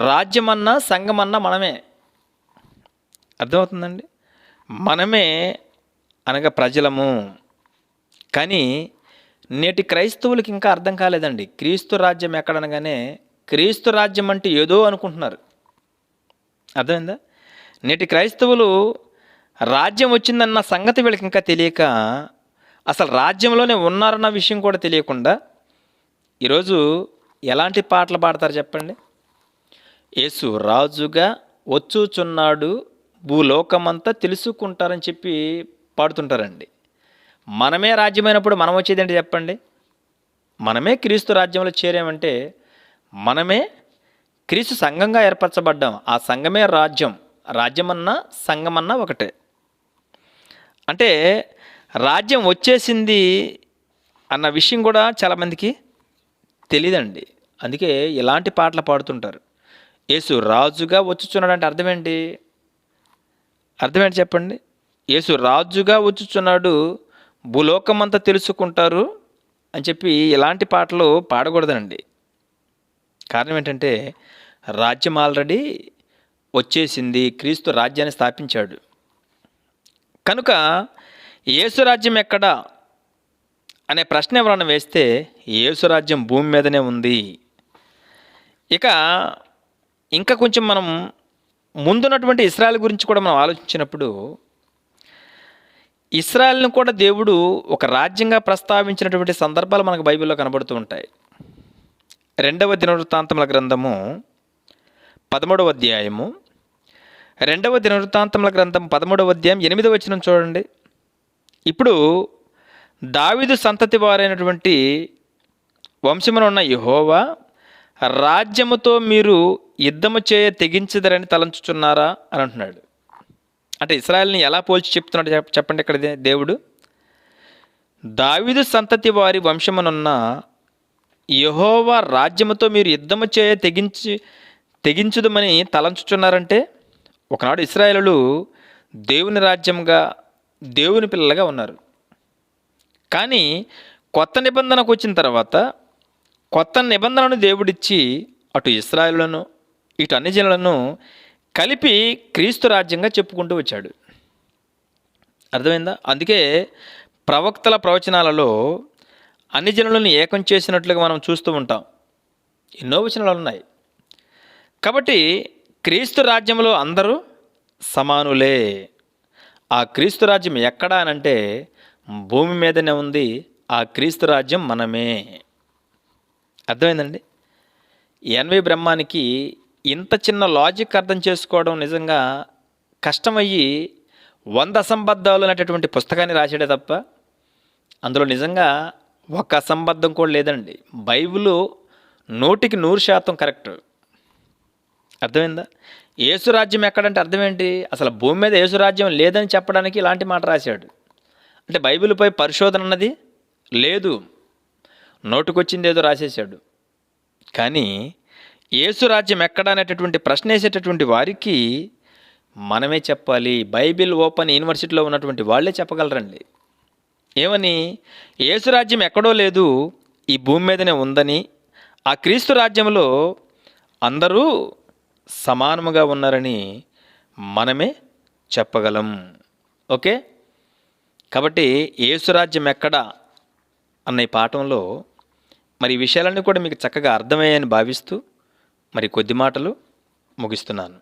రాజ్యమన్నా సంఘమన్నా మనమే. అర్థమవుతుందండి? మనమే అనగా ప్రజలము. కానీ నేటి క్రైస్తవులకి ఇంకా అర్థం కాలేదండి. క్రీస్తు రాజ్యం ఎక్కడనగానే క్రీస్తు రాజ్యం అంటే ఏదో అనుకుంటున్నారు. అర్థమైందా? నేటి క్రైస్తవులు రాజ్యం వచ్చిందన్న సంగతి వీళ్ళకి ఇంకా తెలియక, అసలు రాజ్యంలోనే ఉన్నారన్న విషయం కూడా తెలియకుండా ఈరోజు ఎలాంటి పాటలు పాడతారు చెప్పండి? యేసు రాజుగా వచ్చుచున్నాడు, భూలోకమంతా తెలుసుకుంటారని చెప్పి పాడుతుంటారండి. మనమే రాజ్యమైనప్పుడు మనం వచ్చేదేంటి చెప్పండి? మనమే క్రీస్తు రాజ్యంలో చేరామంటే మనమే క్రీస్తు సంఘంగా ఏర్పరచబడ్డాం. ఆ సంఘమే రాజ్యం. రాజ్యమన్నా సంఘమన్నా ఒకటే. అంటే రాజ్యం వచ్చేసింది అన్న విషయం కూడా చాలామందికి తెలియదండి. అందుకే ఇలాంటి పాటలు పాడుతుంటారు. యేసు రాజుగా వచ్చుచున్నాడు అంటే అర్థమేంటి? అర్థమేంటి చెప్పండి? యేసు రాజుగా వచ్చుచున్నాడు, భూలోకమంతా తెలుసుకుంటారు అని చెప్పి ఇలాంటి పాటలు పాడకూడదండి. కారణం ఏంటంటే రాజ్యం ఆల్రెడీ వచ్చేసింది, క్రీస్తు రాజ్యాన్ని స్థాపించాడు. కనుక యేసు రాజ్యం ఎక్కడా అనే ప్రశ్న ఎవరన్నా వేస్తే యేసు రాజ్యం భూమి మీదనే ఉంది. ఇక ఇంకా కొంచెం మనం ముందున్నటువంటి ఇశ్రాయేల్ గురించి కూడా మనం ఆలోచించినప్పుడు, ఇశ్రాయేల్ను కూడా దేవుడు ఒక రాజ్యంగా ప్రస్తావించినటువంటి సందర్భాలు మనకు బైబిల్లో కనబడుతూ ఉంటాయి. 2వ దినవృత్తాంతముల గ్రంథము 13వ అధ్యాయము, 2వ దినవృత్తాంతముల గ్రంథం 13వ అధ్యాయం 8వ వచనం చూడండి. ఇప్పుడు దావీదు సంతతి వారైనటువంటి వంశమున ఉన్న యెహోవా రాజ్యముతో మీరు యుద్ధము చేయ తెగించదరని తలంచుచున్నారా అని అంటున్నాడు. అంటే ఇశ్రాయేల్ని ఎలా పోల్చి చెప్తున్నాడు చెప్పండి ఇక్కడ దేవుడు. దావీదు సంతతి వారి వంశమునున్న యెహోవా రాజ్యముతో మీరు యుద్ధము చేయ తెగించుదమని తలంచుచున్నారంటే, ఒకనాడు ఇశ్రాయేలులు దేవుని రాజ్యంగా, దేవుని పిల్లలుగా ఉన్నారు. కానీ కొత్త నిబంధనకు వచ్చిన తర్వాత కొత్త నిబంధనను దేవుడిచ్చి అటు ఇశ్రాయేలులను ఇటు అన్ని జనులను కలిపి క్రీస్తు రాజ్యంగా చెప్పుకుంటూ వచ్చాడు. అర్థమైందా? అందుకే ప్రవక్తల ప్రవచనాలలో అన్ని జనులను ఏకం చేసినట్లుగా మనం చూస్తూ ఉంటాం. ఎన్నో వచనాలు ఉన్నాయి. కాబట్టి క్రీస్తు రాజ్యంలో అందరూ సమానులే. ఆ క్రీస్తు రాజ్యం ఎక్కడా అనంటే భూమి మీదనే ఉంది. ఆ క్రీస్తు రాజ్యం మనమే. అర్థమైందండి? ఎన్వి బ్రహ్మానికి ఇంత చిన్న లాజిక్ అర్థం చేసుకోవడం నిజంగా కష్టమయ్యి 100 అసంబద్ధాలు అనేటటువంటి పుస్తకాన్ని రాసాడే తప్ప అందులో నిజంగా ఒక్క అసంబద్ధం కూడా లేదండి. Bible 100% correct. అర్థమైందా? యేసు రాజ్యం ఎక్కడంటే అర్థం ఏంటి? అసలు భూమి మీద యేసు రాజ్యం లేదని చెప్పడానికి ఇలాంటి మాట రాశాడు. అంటే బైబిల్పై పరిశోధన అన్నది లేదు, నోటుకొచ్చింది ఏదో రాసేసాడు. కానీ యేసు రాజ్యం ఎక్కడ అనేటటువంటి ప్రశ్న వేసేటటువంటి వారికి మనమే చెప్పాలి. బైబిల్ ఓపెన్ యూనివర్సిటీలో ఉన్నటువంటి వాళ్ళే చెప్పగలరండి. ఏమని? యేసు రాజ్యం ఎక్కడో లేదు, ఈ భూమి మీదనే ఉందని, ఆ క్రీస్తు రాజ్యంలో అందరూ సమానముగా ఉన్నారని మనమే చెప్పగలం. ఓకే? కాబట్టి యేసు రాజ్యం ఎక్కడ అన్న ఈ పాఠంలో మరి ఈ విషయాలన్నీ కూడా మీకు చక్కగా అర్థమయ్యాయని భావిస్తూ మరి కొద్ది మాటలు ముగిస్తున్నాను.